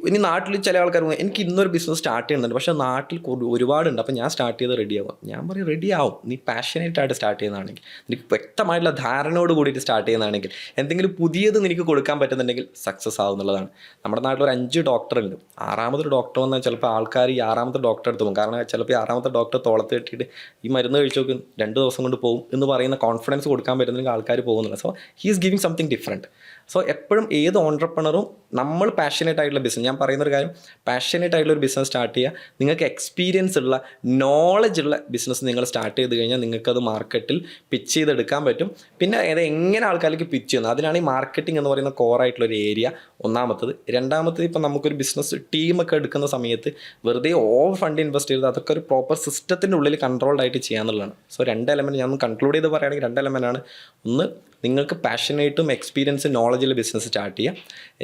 ഇനി നാട്ടിൽ ചില ആൾക്കാർ എനിക്ക് ഇന്നൊരു ബിസിനസ് സ്റ്റാർട്ട് ചെയ്യുന്നുണ്ട്, പക്ഷേ നാട്ടിൽ ഒരുപാടുണ്ട്, അപ്പോൾ ഞാൻ സ്റ്റാർട്ട് ചെയ്ത് റെഡിയാവും. ഞാൻ പറയും റെഡിയാവും, നീ പാഷനേറ്റ് ആയിട്ട് സ്റ്റാർട്ട് ചെയ്യുന്നതാണെങ്കിൽ, നിനക്ക് വ്യക്തമായിട്ടുള്ള ധാരണയോട് കൂടിയിട്ട് സ്റ്റാർട്ട് ചെയ്യുന്നതാണെങ്കിൽ, എന്തെങ്കിലും പുതിയത് നിനക്ക് കൊടുക്കാൻ പറ്റുന്നുണ്ടെങ്കിൽ സക്സസ് ആവും എന്നുള്ളതാണ്. നമ്മുടെ നാട്ടിൽ ഒരു 5 ഡോക്ടർ ഉണ്ട്. 6ാമതൊരു ഡോക്ടർ വന്നാൽ ചിലപ്പോൾ ആൾക്കാർ ഈ 6ാമത്തെ ഡോക്ടർ എടുത്ത് പോകും. കാരണം ചിലപ്പോൾ ഈ 6ാമത്തെ ഡോക്ടർ തോളത്ത് കെട്ടിയിട്ട് ഈ മരുന്ന് കഴിച്ചു നോക്കും 2 ദിവസം കൊണ്ട് പോകും എന്ന് പറയുന്ന കോൺഫിഡൻസ് കൊടുക്കാൻ പറ്റുന്നെങ്കിൽ ആൾക്കാർ പോകുന്നില്ല. So he is giving something different. So എപ്പോഴും ഏത് ഓൺട്രപ്രണറും നമ്മൾ പാഷനേറ്റ് ആയിട്ടുള്ള ബിസിനസ്, ഞാൻ പറയുന്നൊരു കാര്യം, പാഷനേറ്റ് ആയിട്ടുള്ള ഒരു ബിസിനസ് സ്റ്റാർട്ട് ചെയ്യുക. നിങ്ങൾക്ക് എക്സ്പീരിയൻസ് ഉള്ള നോളജ് ഉള്ള ബിസിനസ് നിങ്ങൾ സ്റ്റാർട്ട് ചെയ്ത് കഴിഞ്ഞാൽ നിങ്ങൾക്കത് മാർക്കറ്റിൽ പിച്ച് ചെയ്തെടുക്കാൻ പറ്റും. പിന്നെ അത് എങ്ങനെ ആൾക്കാർക്ക് പിച്ച് ചെയ്യുന്നത്, അതിനാണ് ഈ മാർക്കറ്റിംഗ് എന്ന് പറയുന്ന കോറായിട്ടുള്ളൊരു ഏരിയ ഒന്നാമത്തത്. രണ്ടാമത്തത്, ഇപ്പം നമുക്കൊരു ബിസിനസ് ടീമൊക്കെ എടുക്കുന്ന സമയത്ത് വെറുതെ ഓവർ ഫണ്ട് ഇൻവെസ്റ്റ് ചെയ്ത് അതൊക്കെ ഒരു പ്രോപ്പർ സിസ്റ്റത്തിൻ്റെ ഉള്ളിൽ കൺട്രോൾഡ് ആയിട്ട് ചെയ്യാന്നുള്ളതാണ്. സോ 2 എലമെൻറ്റ് ഞാൻ കൺക്ലൂഡ് ചെയ്ത് പറയുകയാണെങ്കിൽ 2 എലമെൻ്റാണ്. ഒന്ന്, നിങ്ങൾക്ക് പാഷനേറ്റും എക്സ്പീരിയൻസും നോളജിൽ ബിസിനസ് സ്റ്റാർട്ട് ചെയ്യാം.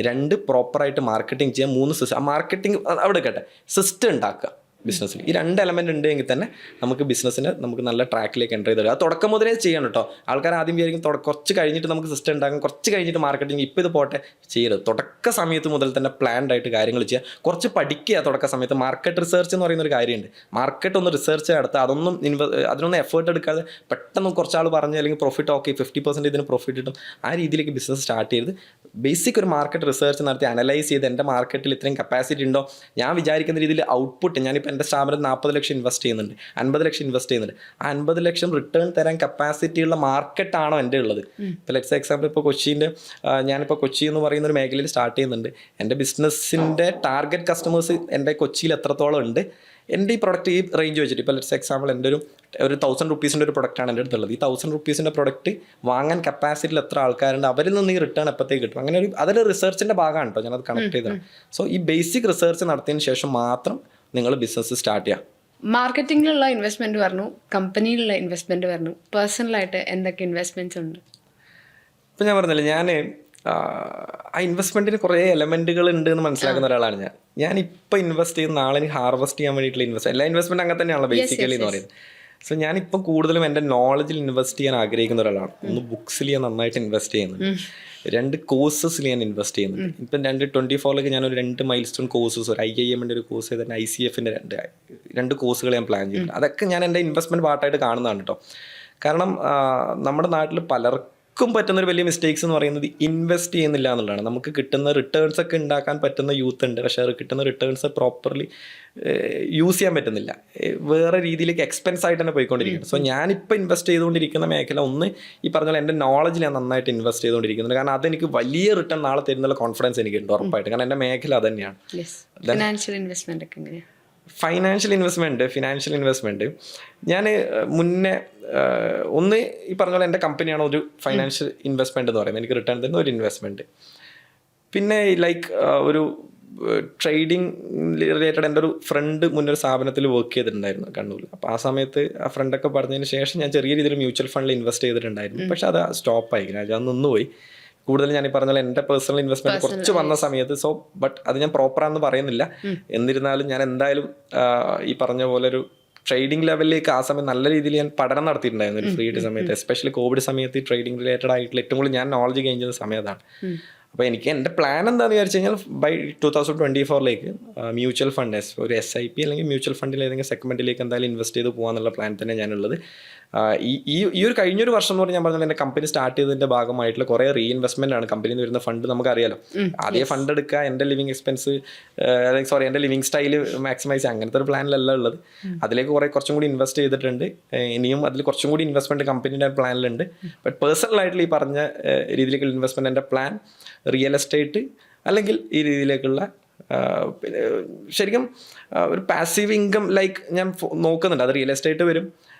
2, പ്രോപ്പറായിട്ട് മാർക്കറ്റിംഗ് ചെയ്യാം. 3, സിസ്റ്റം. മാർക്കറ്റിംഗ് അവിടെ കേട്ടെ, സിസ്റ്റം ഉണ്ടാക്കുക ബിസിനസ്സിൽ. ഈ 2 എലമെൻ്റ് ഉണ്ടെങ്കിൽ തന്നെ നമുക്ക് ബിസിനസ്സിനെ നമുക്ക് നല്ല ട്രാക്കിലേക്ക് എൻ്റർ ചെയ്ത് തരും. അത് തുടക്കം മുതലേ ചെയ്യണം കേട്ടോ. ആൾക്കാർ ആദ്യം വിചാരിക്കും കുറച്ച് കഴിഞ്ഞിട്ട് നമുക്ക് സിസ്റ്റം ഉണ്ടാക്കാം, കുറച്ച് കഴിഞ്ഞിട്ട് മാർക്കറ്റിംഗ്, ഇപ്പോൾ ഇത് പോട്ടെ, ചെയ്യരുത്. തുടക്ക സമയത്ത് മുതൽ തന്നെ പ്ലാൻഡ് ആയിട്ട് കാര്യങ്ങൾ ചെയ്യുക. കുറച്ച് പഠിക്കുക തുടക്ക സമയത്ത്. മാർക്കറ്റ് റിസർച്ച് എന്ന് പറയുന്ന ഒരു കാര്യമുണ്ട്. മാർക്കറ്റ് ഒന്ന് റിസർച്ച് നടത്തുക. അതിനൊന്നും എഫേർട്ട് എടുക്കാതെ പെട്ടെന്ന് കുറച്ചാൾ പറഞ്ഞ് അല്ലെങ്കിൽ പ്രോഫിറ്റ് ഓക്കെ 50% ഇതിന് പ്രോഫിറ്റ് കിട്ടും, ആ രീതിയിലേക്ക് ബിസിനസ് സ്റ്റാർട്ട് ചെയ്ത് ബേസിക് ഒരു മാർക്കറ്റ് റിസർച്ച് നടത്തി അനലൈസ് ചെയ്ത് എൻ്റെ മാർക്കറ്റിൽ ഇത്രയും കപ്പാസിറ്റി ഉണ്ടോ, ഞാൻ വിചാരിക്കുന്ന രീതിയിൽ ഔട്ട്പുട്ട്, ഞാനിപ്പോൾ എൻ്റെ സ്ഥാപനത്തിൽ 40 ലക്ഷം ഇൻവെസ്റ്റ് ചെയ്യുന്നുണ്ട്, 50 ലക്ഷം ഇൻവെസ്റ്റ് ചെയ്യുന്നുണ്ട്, ആ 50 ലക്ഷം റിട്ടേൺ തരാൻ കപ്പാസിറ്റിയുള്ള മാർക്കറ്റാണോ എൻ്റെ ഉള്ളത്. ഇപ്പോൾ ലെറ്റ്സ് എക്സാമ്പിൾ, ഇപ്പോൾ ഞാനിപ്പോൾ കൊച്ചി എന്ന് പറയുന്ന ഒരു മേഖലയിൽ സ്റ്റാർട്ട് ചെയ്യുന്നുണ്ട്. എൻ്റെ ബിസിനസ്സിൻ്റെ ടാർഗറ്റ് കസ്റ്റമേഴ്സ് എൻ്റെ കൊച്ചിയിൽ എത്രത്തോളം ഉണ്ട്, എൻ്റെ ഈ പ്രൊഡക്റ്റ് ഈ റേഞ്ച് വെച്ചിട്ട്, ഇപ്പോൾ ലെറ്റ്സ് എക്സാമ്പിൾ എൻ്റെ ഒരു 1000 റുപ്പീസിൻ്റെ ഒരു പ്രൊഡക്റ്റാണ് എൻ്റെ അടുത്തുള്ളത്. ഈ 1000 റുപ്പീസിൻ്റെ പ്രൊഡക്റ്റ് വാങ്ങാൻ കപ്പാസിറ്റിയിൽ എത്ര ആൾക്കാരുണ്ട്, അവരിൽ നിന്ന് ഈ റിട്ടേൺ എപ്പോഴത്തേക്ക് കിട്ടും, അങ്ങനെ അതൊരു റിസർച്ചിൻ്റെ ഭാഗമാണ് കേട്ടോ, ഞാനത് കണക്ട് ചെയ്തതാണ്. സോ ഈ ബേസിക് റിസർച്ച് നടത്തിയതിന് ശേഷം മാത്രം നിങ്ങൾ ബിസിനസ് സ്റ്റാർട്ട് ചെയ്യാം. മാർക്കറ്റിങ്ങിലുള്ള ഇൻവെസ്റ്റ്മെൻറ്റ് പറഞ്ഞു, കമ്പനിയിലുള്ള ഇൻവെസ്റ്റ്മെൻറ്റ് പറഞ്ഞു, പേഴ്സണലായിട്ട് എന്തൊക്കെ ഇൻവെസ്റ്റ്മെൻറ്റ്സ് ഉണ്ട്? ഇപ്പം ഞാൻ പറഞ്ഞില്ല, ഞാൻ ആ ഇൻവെസ്റ്റ്മെൻറ്റിന് കുറേ എലമെൻറ്റുകൾ ഉണ്ട് എന്ന് മനസ്സിലാക്കുന്ന ഒരാളാണ് ഞാനിപ്പോൾ ഇൻവെസ്റ്റ് ചെയ്യുന്ന നാളെ എനിക്ക് ഹാർവെസ്റ്റ് ചെയ്യാൻ വേണ്ടിയിട്ടുള്ള എല്ലാ ഇൻവെസ്റ്റ്മെൻറ്റ് അങ്ങനെ തന്നെയാണല്ലോ ബേസിക്കലി എന്ന് പറയുന്നത്. സോ ഞാനിപ്പം കൂടുതലും എൻ്റെ നോളജിൽ ഇൻവെസ്റ്റ് ചെയ്യാൻ ആഗ്രഹിക്കുന്ന ഒരാളാണ്. ഒന്ന്, ബുക്സിൽ ഞാൻ നന്നായിട്ട് ഇൻവെസ്റ്റ് ചെയ്യുന്നുണ്ട്. 2 കോഴ്സസിൽ ഞാൻ ഇൻവെസ്റ്റ് ചെയ്യുന്നുണ്ട്. ഇപ്പം 2024 ഞാനൊരു 2 മൈൽ സ്റ്റോൺ കോഴ്സസ്, ഒരു IIM-ൻ്റെ ഒരു കോഴ്സ്, തന്നെ ICF-ൻ്റെ 2 കോഴ്സുകൾ ഞാൻ പ്ലാൻ ചെയ്യുന്നുണ്ട്. അതൊക്കെ ഞാൻ എൻ്റെ ഇൻവെസ്റ്റ്മെൻറ്റ് പാർട്ടായിട്ട് കാണുന്നതാണ് കേട്ടോ. കാരണം നമ്മുടെ നാട്ടിൽ പലർക്കും പറ്റുന്നൊരു വലിയ മിസ്റ്റേക്സ് എന്ന് പറയുന്നത് ഇൻവെസ്റ്റ് ചെയ്യുന്നില്ല എന്നുള്ളതാണ്. നമുക്ക് കിട്ടുന്ന റിട്ടേൺസ് ഒക്കെ ഉണ്ടാക്കാൻ പറ്റുന്ന യൂത്ത് ഉണ്ട്, പക്ഷേ അത് കിട്ടുന്ന റിട്ടേൺസ് പ്രോപ്പർലി യൂസ് ചെയ്യാൻ പറ്റുന്നില്ല. വേറെ രീതിയിലേക്ക് എക്സ്പെൻസ് ആയിട്ട് തന്നെ പോയിക്കൊണ്ടിരിക്കുകയാണ്. സോ ഞാനിപ്പോൾ ഇൻവെസ്റ്റ് ചെയ്തുകൊണ്ടിരിക്കുന്ന മേഖല, ഒന്ന് ഈ പറഞ്ഞാൽ എൻ്റെ നോളജിൽ ഞാൻ നന്നായിട്ട് ഇൻവെസ്റ്റ് ചെയ്തുകൊണ്ടിരിക്കുന്നുണ്ട്. കാരണം അതെനിക്ക് വലിയ റിട്ടേൺ നാളെ തരുന്നുള്ള കോൺഫിഡൻസ് എനിക്കുണ്ട് ഉറപ്പായിട്ട്. കാരണം എൻ്റെ മേഖല അത് തന്നെയാണ്. ഫിനാൻഷ്യൽ ഇൻവെസ്റ്റ്മെന്റ് ഒക്കെ എങ്ങനെയാണ്? ഫിനാൻഷ്യൽ ഇൻവെസ്റ്റ്മെൻറ്റ് ഞാൻ മുന്നേ ഒന്ന് ഈ പറഞ്ഞ പോലെ എൻ്റെ കമ്പനിയാണ് ഒരു ഫൈനാൻഷ്യൽ ഇൻവെസ്റ്റ്മെൻറ്റ് എന്ന് പറയുന്നത്, എനിക്ക് റിട്ടേൺ തരുന്ന ഒരു ഇൻവെസ്റ്റ്മെൻറ്റ്. പിന്നെ ലൈക്ക് ഒരു ട്രേഡിങ് റിലേറ്റഡ് എൻ്റെ ഒരു ഫ്രണ്ട് മുന്നൊരു സ്ഥാപനത്തിൽ വർക്ക് ചെയ്തിട്ടുണ്ടായിരുന്നു കണ്ണൂരിൽ. അപ്പോൾ ആ സമയത്ത് ആ ഫ്രണ്ടൊക്കെ പറഞ്ഞതിന് ശേഷം ഞാൻ ചെറിയ രീതിയിൽ മ്യൂച്വൽ ഫണ്ടിൽ ഇൻവെസ്റ്റ് ചെയ്തിട്ടുണ്ടായിരുന്നു. പക്ഷെ അത് സ്റ്റോപ്പായി, അത് നിന്നുപോയി. കൂടുതൽ ഞാൻ ഈ പറഞ്ഞ പോലെ എൻ്റെ പേഴ്സണൽ ഇൻവെസ്റ്റ്മെന്റ് കുറച്ച് വന്ന സമയത്ത് ബട്ട് അത് ഞാൻ പ്രോപ്പറാണെന്ന് പറയുന്നില്ല. എന്നിരുന്നാലും ഞാൻ എന്തായാലും ഈ പറഞ്ഞ പോലെ ഒരു ട്രേഡിംഗ് ലെവലിലേക്ക് ആ സമയം നല്ല രീതിയിൽ ഞാൻ പഠനം നടത്തിയിട്ടുണ്ടായിരുന്നു ഒരു ഫ്രീ സമയത്ത്. എസ്പെഷ്യലി കോവിഡ് സമയത്ത് ഈ ട്രേഡിംഗ് റിലേറ്റഡ് ആയിട്ടുള്ള ഏറ്റവും കൂടുതൽ ഞാൻ നോളജ് ഗെയിൻ ചെയ്ത സമയത്താണ്. അപ്പോൾ എനിക്ക് എൻ്റെ പ്ലാൻ എന്താണെന്ന് വിചാരിച്ചു കഴിഞ്ഞാൽ ബൈ 2024 മ്യൂച്വൽ ഫണ്ട് ഒരു SIP അല്ലെങ്കിൽ മ്യൂച്വൽ ഫണ്ടിൽ ഏതെങ്കിലും സെഗ്മെന്റിലേക്ക് എന്തായാലും ഇൻവെസ്റ്റ് ചെയ്ത് പോകാന്നുള്ള പ്ലാൻ തന്നെ ഞാനുള്ളത്. ഈ ഒരു കഴിഞ്ഞൊരു വർഷം എന്ന് പറഞ്ഞാൽ ഞാൻ പറഞ്ഞാൽ എൻ്റെ കമ്പനി സ്റ്റാർട്ട് ചെയ്തതിൻ്റെ ഭാഗമായിട്ടുള്ള കുറേ റീഇൻവെസ്റ്റ്മെന്റ് ആണ്. കമ്പനിയിൽ നിന്ന് വരുന്ന ഫണ്ട് നമുക്കറിയാലോ, ആദ്യം ഫണ്ട് എടുക്കുക, എൻ്റെ ലിവിങ് എക്സ്പെൻസ് എൻ്റെ ലിവിങ് സ്റ്റൈൽ മാക്സിമൈസ് അങ്ങനത്തെ ഒരു പ്ലാനിലല്ല ഉള്ളത്. അതിലേക്ക് കുറച്ചും കൂടി ഇൻവെസ്റ്റ് ചെയ്തിട്ടുണ്ട്. ഇനിയും അതിൽ കുറച്ചും കൂടി ഇൻവെസ്റ്റ്മെന്റ് കമ്പനിയുടെ പ്ലാനിലുണ്ട്. ബട്ട് പേഴ്സണലായിട്ടുള്ള ഈ പറഞ്ഞ രീതിയിലേക്കുള്ള ഇൻവെസ്റ്റ്മെന്റ് എൻ്റെ പ്ലാൻ റിയൽ എസ്റ്റേറ്റ് അല്ലെങ്കിൽ ഈ രീതിയിലേക്കുള്ള ശരിക്കും ഒരു പാസീവ് ഇൻകം ലൈക്ക് ഞാൻ നോക്കുന്നുണ്ട്. അത് റിയൽ എസ്റ്റേറ്റ് വരും,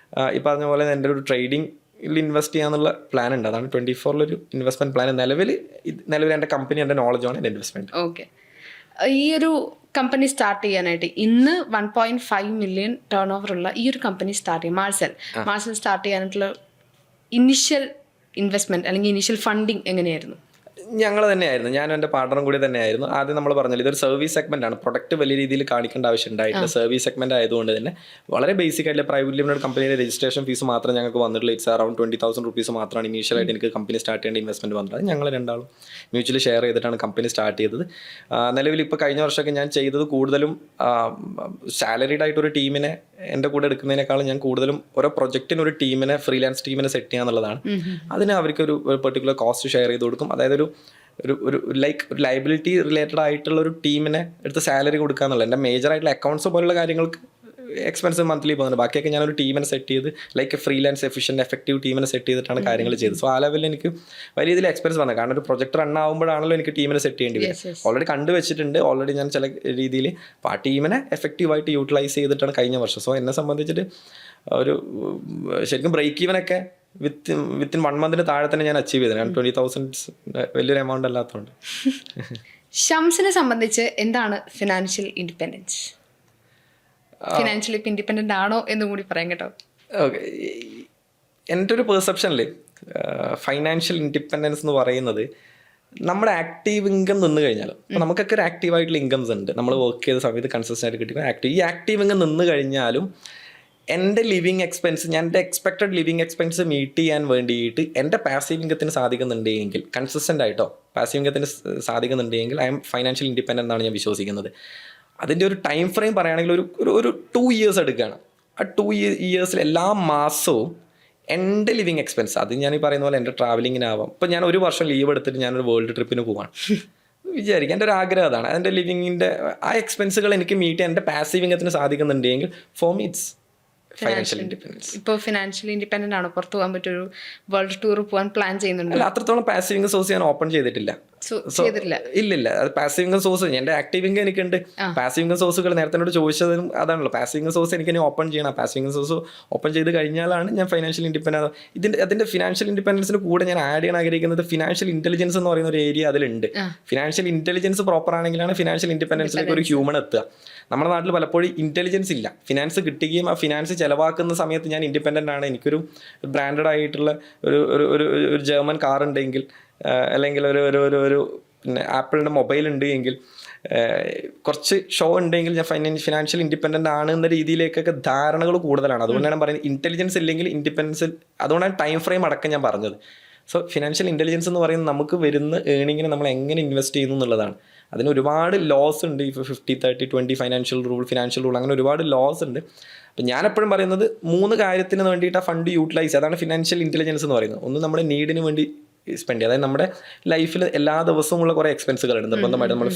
ഈ പറഞ്ഞ പോലെ എൻ്റെ ഒരു ട്രേഡിംഗിൽ ഇൻവെസ്റ്റ് ചെയ്യാന്നുള്ള പ്ലാൻ ഉണ്ട്. അതാണ് 24 ഇൻവെസ്റ്റ്മെന്റ് പ്ലാൻ. നിലവിൽ എൻ്റെ കമ്പനി, എൻ്റെ നോളജാണ് എൻ്റെ ഇൻവെസ്റ്റ്മെന്റ്. ഓക്കെ, ഈ ഒരു കമ്പനി സ്റ്റാർട്ട് ചെയ്യാനായിട്ട് ഇന്ന് 1.5 മില്യൺ ടേൺ ഓവർ ഉള്ള ഈ ഒരു കമ്പനി സ്റ്റാർട്ട് ചെയ്യും, മാർസൽ സ്റ്റാർട്ട് ചെയ്യാനായിട്ടുള്ള ഇനിഷ്യൽ ഇൻവെസ്റ്റ്മെന്റ് അല്ലെങ്കിൽ ഇനിഷ്യൽ ഫണ്ടിങ് എങ്ങനെയായിരുന്നു? ഞങ്ങൾ തന്നെയായിരുന്നു, ഞാനും എൻ്റെ പാർട്ണറും കൂടി തന്നെയായിരുന്നു. ആദ്യം നമ്മൾ പറഞ്ഞല്ലോ ഇതൊരു സർവീസ് സെഗ്മെന്റ് ആണ്, പ്രൊഡക്റ്റ് വലിയ രീതിയിൽ കാണിക്കേണ്ട ആവശ്യം ഉണ്ടായിട്ടില്ല. സർവീസ് സെഗ്മെന്റ് ആയതുകൊണ്ട് തന്നെ വളരെ ബേസിക് ആയിട്ടുള്ള പ്രൈവറ്റ് ലിമിറ്റഡ് കമ്പനിയുടെ രജിസ്ട്രേഷൻ ഫീസ് മാത്രം ഞങ്ങൾക്ക് വന്നിട്ടുള്ള ഇറ്റ്സ് അറൌണ്ട് 20,000 റുപ്പീസ് മാത്രമാണ് ഇനീഷ്യലായിട്ട് എനിക്ക് കമ്പനി സ്റ്റാർട്ട് ചെയ്യേണ്ട ഇൻവെസ്റ്റ്മെന്റ് വന്നത്. ഞങ്ങൾ രണ്ടാളും മ്യൂച്വലി ഷെയർ ചെയ്തിട്ടാണ് കമ്പനി സ്റ്റാർട്ട് ചെയ്തത്. നിലവിൽ ഇപ്പോൾ കഴിഞ്ഞ വർഷമൊക്കെ ഞാൻ ചെയ്തത് കൂടുതലും സാലറീഡ് ആയിട്ടൊരു ടീമിനെ എൻ്റെ കൂടെ എടുക്കുന്നതിനേക്കാളും ഞാൻ കൂടുതലും ഓരോ പ്രൊജക്റ്റിന് ഒരു ടീമിനെ, ഫ്രീലാൻസ് ടീമിനെ സെറ്റ് ചെയ്യുക എന്നുള്ളതാണ്. അതിന് അവർക്കൊരു പെർട്ടിക്കുലർ കോസ്റ്റ് ഷെയർ ചെയ്ത് കൊടുക്കും. അതായത് ഒരു ലൈക്ക് ഒരു ലയബിലിറ്റി റിലേറ്റഡ് ആയിട്ടുള്ള ഒരു ടീമിനെ എടുത്ത് സാലറി കൊടുക്കുക എന്നുള്ളത്. എൻ്റെ മേജർ ആയിട്ടുള്ള അക്കൗണ്ട്സ് പോലുള്ള കാര്യങ്ങൾക്ക് എക്സ്പെൻസ് മന്ത്ലി പോകുന്നുണ്ട്. ബാക്കിയൊക്കെ ഞാനൊരു ടീമിനെ സെറ്റ് ചെയ്ത് ലൈക്ക് ഫ്രീലാൻസ് എഫിഷ്യൻറ്റ് എഫക്റ്റീവ് ടീമിനെ സെറ്റ് ചെയ്തിട്ടാണ് കാര്യങ്ങൾ ചെയ്തത്. സോ ആ ലെവലിൽ എനിക്ക് വലിയ രീതിയിൽ എക്സ്പെൻസ് വന്നത്. കാരണം ഒരു പ്രൊജക്ട് റൺ ആകുമ്പോഴാണല്ലോ എനിക്ക് ടീമിനെ സെറ്റ് ചെയ്യേണ്ടി വരും. ഓൾറെഡി കണ്ടുവച്ചിട്ടുണ്ട്, ഓൾറെഡി ഞാൻ ചില രീതിയിൽ ആ ടീമിനെ എഫക്റ്റീവായിട്ട് യൂട്ടിലൈസ് ചെയ്തിട്ടാണ് കഴിഞ്ഞ വർഷം. സോ എന്നെ സംബന്ധിച്ചിട്ട് ഒരു ശരിക്കും ബ്രേക്ക് ഈവനൊക്കെ വിത്തിൻ 1 മന്തിന് താഴെ തന്നെ ഞാൻ അച്ചീവ് ചെയ്തത്. 20,000 വലിയൊരു എമൗണ്ട് അല്ലാത്തതുകൊണ്ട്. ഷംസിനെ സംബന്ധിച്ച് എന്താണ് ഫിനാൻഷ്യൽ ഇൻഡിപെൻഡൻസ്? ഫിനാൻഷ്യലി ഇൻഡിപെൻഡന്റ് ആണോ എന്നും കൂടി പറയാം കേട്ടോ. ഓക്കെ, എൻ്റെ ഒരു പെർസെപ്ഷനിൽ ഫൈനാൻഷ്യൽ ഇൻഡിപെൻഡൻസ് എന്ന് പറയുന്നത് നമ്മുടെ ആക്റ്റീവ് ഇൻകം നിന്ന് കഴിഞ്ഞാൽ, അപ്പോൾ നമുക്കൊക്കെ ഒരു ആക്റ്റീവായിട്ടുള്ള ഇൻകംസ് ഉണ്ട്. നമ്മൾ വർക്ക് ചെയ്ത സമയത്ത് കൺസിസ്റ്റൻ്റ് ആയിട്ട് കിട്ടിയ ഈ ആക്റ്റീവ് ഇൻകം നിന്ന് കഴിഞ്ഞാലും എൻ്റെ ലിവിങ് എക്സ്പെൻസ്, ഞാൻ എൻ്റെ എക്സ്പെക്റ്റഡ് ലിവിങ് എക്സ്പെൻസ് മീറ്റ് ചെയ്യാൻ വേണ്ടിയിട്ട് എൻ്റെ പാസീവ് ഇൻകത്തിന് സാധിക്കുന്നുണ്ടെങ്കിൽ, കൺസിസ്റ്റൻ്റ് ആയിട്ടോ പാസീവ് ഇൻകത്തിന് സാധിക്കുന്നുണ്ടെങ്കിൽ ഐ എം ഫൈനാൻഷ്യൽ ഇൻഡിപെൻഡൻ്റ് എന്നാണ് ഞാൻ വിശ്വസിക്കുന്നത്. അതിൻ്റെ ഒരു ടൈം ഫ്രെയിം പറയുകയാണെങ്കിൽ ഒരു 2 ഇയേഴ്സ് എടുക്കുകയാണ്. ആ 2 ഇയേഴ്സിൽ എല്ലാ മാസവും എൻ്റെ ലിവിങ് എക്സ്പെൻസ്, അത് ഞാൻ ഈ പറയുന്ന പോലെ എൻ്റെ ട്രാവലിങ്ങിനാവാം. ഇപ്പോൾ ഞാൻ ഒരു വർഷം ലീവ് എടുത്തിട്ട് ഞാനൊരു വേൾഡ് ട്രിപ്പിന് പോവാണ് വിചാരിക്കുക, എൻ്റെ ഒരു ആഗ്രഹം അതാണ്. അതിൻ്റെ ലിവിങ്ങിൻ്റെ ആ എക്സ്പെൻസുകൾ എനിക്ക് മീറ്റ് ചെയ്യാൻ എൻ്റെ പാസീവ് ഇൻകത്തിന് സാധിക്കുന്നുണ്ടെങ്കിൽ for me it's financial independence. ഇപ്പോൾ ഫിനാൻഷ്യലി ഇൻഡിപെൻഡന്റ് ആണോ? പുറത്ത് പോകാൻ പറ്റൊരു വേൾഡ് ടൂർ പോകാൻ പ്ലാൻ ചെയ്യുന്നുണ്ട്? അല്ല, അത്രത്തോളം പാസീവ് ഇൻകം സോഴ്സ് ഞാൻ ഓപ്പൺ ചെയ്തിട്ടില്ല. ഇല്ലില്ല, അത് പാസീവ് ഇൻകം സോഴ്സ് എൻ്റെ ആക്റ്റീവ് ഇൻകം എനിക്കുണ്ട്. പാസീവ് ഇൻകം സോഴ്സുകൾ നേരത്തെ എന്നോട് ചോദിച്ചതും അതാണല്ലോ, പാസീവ് ഇൻകം സോഴ്സ് എനിക്ക് ഇനി ഓപ്പൺ ചെയ്യണം. പാസീവ് ഇൻകം സോഴ്സ് ഓപ്പൺ ചെയ്ത് കഴിഞ്ഞാലാണ് ഞാൻ ഫൈനാൻഷ്യൽ ഇൻഡിപെൻഡൻറ്റ്. അതിൻ്റെ ഫിനാൻഷ്യൽ ഇൻഡിപെൻഡൻസിന് കൂടെ ഞാൻ ആഡ് ചെയ്യാൻ ആഗ്രഹിക്കുന്നത് ഫിനാൻഷ്യൽ ഇന്റലിജൻസ് എന്ന് പറയുന്ന ഒരു ഏരിയ അതിലുണ്ട്. ഫിനാൻഷ്യൽ ഇന്റലിജൻസ് പ്രോപ്പർ ആണെങ്കിലാണ് ഫിനാൻഷ്യൽ ഇൻഡിപെൻഡൻസിലേക്ക് ഒരു ഹ്യൂമൺ എത്തുക. നമ്മുടെ നാട്ടിൽ പലപ്പോഴും ഇന്റലിജൻസ് ഇല്ല. ഫിനാൻസ് കിട്ടുകയും ആ ഫിനാൻസ് ചിലവാക്കുന്ന സമയത്ത് ഞാൻ ഇൻഡിപെൻഡൻ്റ് ആണ്, എനിക്കൊരു ബ്രാൻഡഡ് ആയിട്ടുള്ള ഒരു ജർമ്മൻ കാർ ഉണ്ടെങ്കിൽ, അല്ലെങ്കിൽ ഒരു പിന്നെ ആപ്പിളിൻ്റെ മൊബൈൽ ഉണ്ട് എങ്കിൽ, കുറച്ച് ഷോ ഉണ്ടെങ്കിൽ ഞാൻ ഫിനാൻഷ്യൽ ഇൻഡിപെൻഡൻ്റ് ആണ് എന്ന രീതിയിലേക്കൊക്കെ ധാരണകൾ കൂടുതലാണ്. അതുകൊണ്ടാണ് പറയുന്നത് ഇൻ്റലിജൻസ് ഇല്ലെങ്കിൽ ഇൻഡിപെൻഡൻസ്. അതുകൊണ്ടാണ് ടൈം ഫ്രെയിം അടക്കം ഞാൻ പറഞ്ഞത്. സോ ഫിനാൻഷ്യൽ ഇൻ്റലിജൻസ് എന്ന് പറയുന്നത് നമുക്ക് വരുന്ന ഏണിങ്ങിനെ നമ്മൾ എങ്ങനെ ഇൻവെസ്റ്റ് ചെയ്യുന്നു എന്നുള്ളതാണ്. അതിന് ഒരുപാട് ലോസ് ഉണ്ട്. ഇപ്പോൾ 50-30-20 ഫിനാൻഷ്യൽ റൂൾ അങ്ങനെ ഒരുപാട് ലോസ് ഉണ്ട്. അപ്പം ഞാനെപ്പോഴും പറയുന്നത് 3 കാര്യത്തിന് വേണ്ടിയിട്ട് ആ ഫണ്ട് യൂട്ടിലൈസ്, അതാണ് ഫിനാൻഷ്യൽ ഇൻ്റലിജൻസ് എന്ന് പറയുന്നത്. ഒന്ന് നമ്മുടെ നീഡിന് വേണ്ടി സ്പെൻഡ് ചെയ്യുക, അതായത് നമ്മുടെ ലൈഫിൽ എല്ലാ ദിവസവുമുള്ള കുറേ എക്സ്പെൻസുകളുണ്ട്. നിർബന്ധമായിട്ട് നമ്മൾ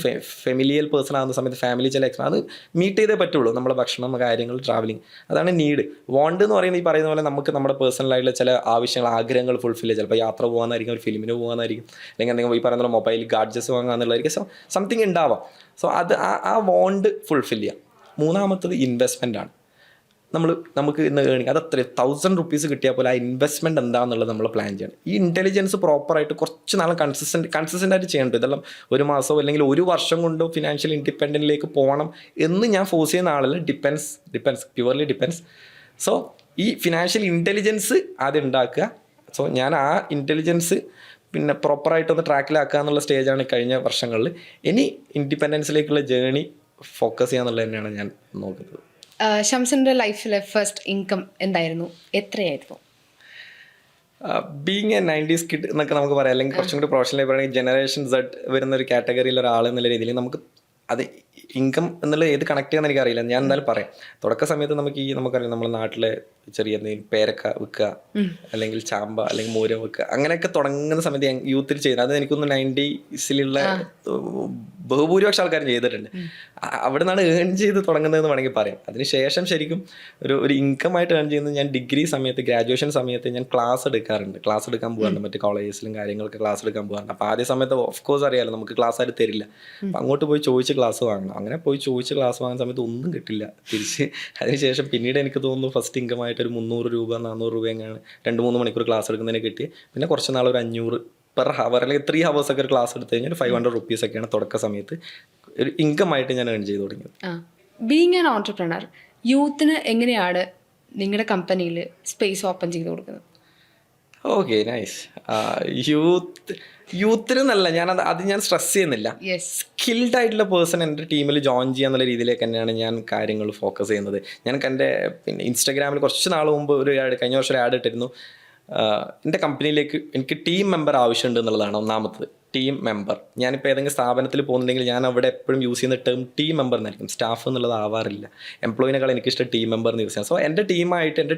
ഫെമിലിയൽ പേഴ്സൺ ആകുന്ന സമയത്ത് ഫാമിലി ചില അത് മീറ്റ് ചെയ്തേ പറ്റുള്ളൂ. നമ്മുടെ ഭക്ഷണം, കാര്യങ്ങൾ, ട്രാവലിംഗ്, അതാണ് നീഡ്. വാണ്ട് എന്ന് പറയുന്നത് ഈ പറയുന്ന പോലെ നമുക്ക് നമ്മുടെ പേഴ്സണലായിട്ടുള്ള ചില ആവശ്യങ്ങൾ, ആഗ്രഹങ്ങൾ ഫുൾഫിൽ ചെയ്യുക. ചിലപ്പോൾ യാത്ര പോകാനായിരിക്കും, ഒരു ഫിലിമിന് പോകാനായിരിക്കും, അല്ലെങ്കിൽ എന്തെങ്കിലും ഈ പറയുന്ന മൊബൈൽ ഗാഡ്ജറ്റ്സ് വാങ്ങാന്നുള്ളതായിരിക്കും. സോ സംതിങ് ഉണ്ടാവാം. സോ അത് ആ വാണ്ട് ഫുൾഫിൽ ചെയ്യാം. 3-മത്തത് ഇൻവെസ്റ്റ്മെൻ്റ് ആണ്. നമുക്ക് ഇന്ന് ഏണിങ് അത് അത്ര 1000 rupees കിട്ടിയാൽ പോലെ ആ ഇൻവെസ്റ്റ്മെൻറ്റ് എന്താണെന്നുള്ളത് നമ്മൾ പ്ലാൻ ചെയ്യണം. ഈ ഇൻ്റലിജൻസ് പ്രോപ്പറായിട്ട് കുറച്ച് നാൾ കൺസിസ്റ്റൻ്റ് ആയിട്ട് ചെയ്യേണ്ടത്. ഇതെല്ലാം ഒരു മാസമോ അല്ലെങ്കിൽ ഒരു വർഷം കൊണ്ടോ ഫിനാൻഷ്യൽ ഇൻഡിപെൻഡൻറ്റിലേക്ക് പോകണം എന്ന് ഞാൻ ഫോഴ്സ് ചെയ്യുന്ന ആളല്ല. Depends purely depends. സോ ഈ ഫിനാൻഷ്യൽ ഇൻ്റലിജൻസ് ആദ്യം ഉണ്ടാക്കുക. സോ ഞാൻ ആ ഇൻ്റലിജൻസ് പിന്നെ പ്രോപ്പറായിട്ടൊന്ന് ട്രാക്കിലാക്കുക എന്നുള്ള സ്റ്റേജാണ് കഴിഞ്ഞ വർഷങ്ങളിൽ. ഇനി ഇൻഡിപെൻഡൻസിലേക്കുള്ള ജേണി ഫോക്കസ് ചെയ്യാന്നുള്ളത് തന്നെയാണ് ഞാൻ നോക്കുന്നത്. ഷംസിൻ്റെ ലൈഫിലെ ഫസ്റ്റ് ഇൻകം എന്തായിരുന്നു, എത്രയായിരുന്നു? ബീങ് എ 90s കിഡ് എന്നൊക്കെ നമുക്ക് പറയാം, അല്ലെങ്കിൽ കുറച്ചും കൂടി പ്രൊഫഷണലായി പറയുകയാണെങ്കിൽ ജനറേഷൻ സെഡ് വരുന്ന ഒരു കാറ്റഗറിയിലെ ഒരാൾ എന്നുള്ള രീതിയിൽ നമുക്ക് അത് ഇൻകം എന്നുള്ളത് ഏത് കണക്ട് ചെയ്യാന്ന് എനിക്കറിയില്ല. ഞാൻ എന്തായാലും പറയാം. തുടക്ക സമയത്ത് നമുക്കറിയാം നമ്മുടെ നാട്ടിലെ ചെറിയ എന്തെങ്കിലും പേരക്ക വിൽക്കുക, അല്ലെങ്കിൽ ചാമ്പ, അല്ലെങ്കിൽ മോരം വെക്കുക, അങ്ങനെയൊക്കെ തുടങ്ങുന്ന സമയത്ത് യൂത്തിൽ ചെയ്യുന്നത്. അത് എനിക്കൊന്ന് 90s ബഹുഭൂരിപക്ഷം ആൾക്കാരും ചെയ്തിട്ടുണ്ട്. അവിടെ നിന്നാണ് ഏൺ ചെയ്ത് തുടങ്ങുന്നതെന്ന് വേണമെങ്കിൽ പറയാം. അതിനുശേഷം ശരിക്കും ഒരു ഇൻകമായിട്ട് ഏൺ ചെയ്യുന്നത് ഞാൻ ഡിഗ്രി സമയത്ത്, ഗ്രാജുവേഷൻ സമയത്ത് ഞാൻ ക്ലാസ് എടുക്കാൻ പോകാറുണ്ട്. മറ്റ് കോളേജസിലും കാര്യങ്ങളൊക്കെ ക്ലാസ് എടുക്കാൻ പോകാറുണ്ട്. അപ്പോൾ ആദ്യ സമയത്ത് ഓഫ് കോഴ്സ് അറിയാമല്ലോ, നമുക്ക് ക്ലാസ് ആരും തരില്ല. അപ്പം അങ്ങോട്ട് പോയി ചോദിച്ച് ക്ലാസ് വാങ്ങണം. അങ്ങനെ പോയി ചോദിച്ച് ക്ലാസ് വാങ്ങുന്ന സമയത്ത് ഒന്നും കിട്ടില്ല തിരിച്ച്. അതിനുശേഷം പിന്നീട് എനിക്ക് തോന്നുന്നു ഫസ്റ്റ് ഇൻകമായിട്ട് ഒരു 300 രൂപ 400 രൂപ എങ്ങനെയാണ് 2-3 മണിക്കൂർ ക്ലാസ് എടുക്കുന്നതിന് കിട്ടി. പിന്നെ കുറച്ച് നാൾ ഒരു 500 പെർ ഹവർ അല്ലെങ്കിൽ 3 hours ഒക്കെ ഒരു ക്ലാസ് എടുത്തു കഴിഞ്ഞാൽ 500 rupees ഒക്കെയാണ് തുടക്ക സമയത്ത് ഒരു ഇൻകമായിട്ട് ഞാൻ ഏൺ ചെയ്ത് തുടങ്ങിയത്. ബീങ് ആൻ ഓൺടർപ്രണർ, യൂത്തിന് എങ്ങനെയാണ് നിങ്ങളുടെ കമ്പനിയിൽ സ്പേസ് ഓപ്പൺ ചെയ്ത് കൊടുക്കുന്നത്? Okay, nice. യൂത്തിന് നല്ല ഞാൻ സ്ട്രെസ് ചെയ്യുന്നില്ല. സ്കിൽഡ് ആയിട്ടുള്ള പേഴ്സൺ എൻ്റെ ടീമിൽ ജോയിൻ ചെയ്യാന്നുള്ള രീതിയിലേക്ക് തന്നെയാണ് ഞാൻ കാര്യങ്ങൾ ഫോക്കസ് ചെയ്യുന്നത്. എൻ്റെ പിന്നെ ഇൻസ്റ്റാഗ്രാമിൽ കുറച്ച് നാൾ മുമ്പ് കഴിഞ്ഞ വർഷം ഒരു ആഡ് ഇട്ടിരുന്നു. എൻ്റെ കമ്പനിയിലേക്ക് എനിക്ക് ടീം മെമ്പർ ആവശ്യമുണ്ട് എന്നുള്ളതാണ് ഒന്നാമത്തത്. Team member. ഞാനിപ്പോൾ ഏതെങ്കിലും സ്ഥാപനത്തിൽ പോകുന്നുണ്ടെങ്കിൽ ഞാൻ അവിടെ എപ്പോഴും യൂസ് ചെയ്യുന്ന ടേം ടീം മെമ്പർ എന്നായിരിക്കും. സ്റ്റാഫ് എന്നുള്ളത് ആവാറില്ല. എംപ്ലോയിനേക്കാൾ എനിക്കിഷ്ടം ടീം മെമ്പർ എന്ന് യൂസ് ചെയ്യാം. സോ എൻ്റെ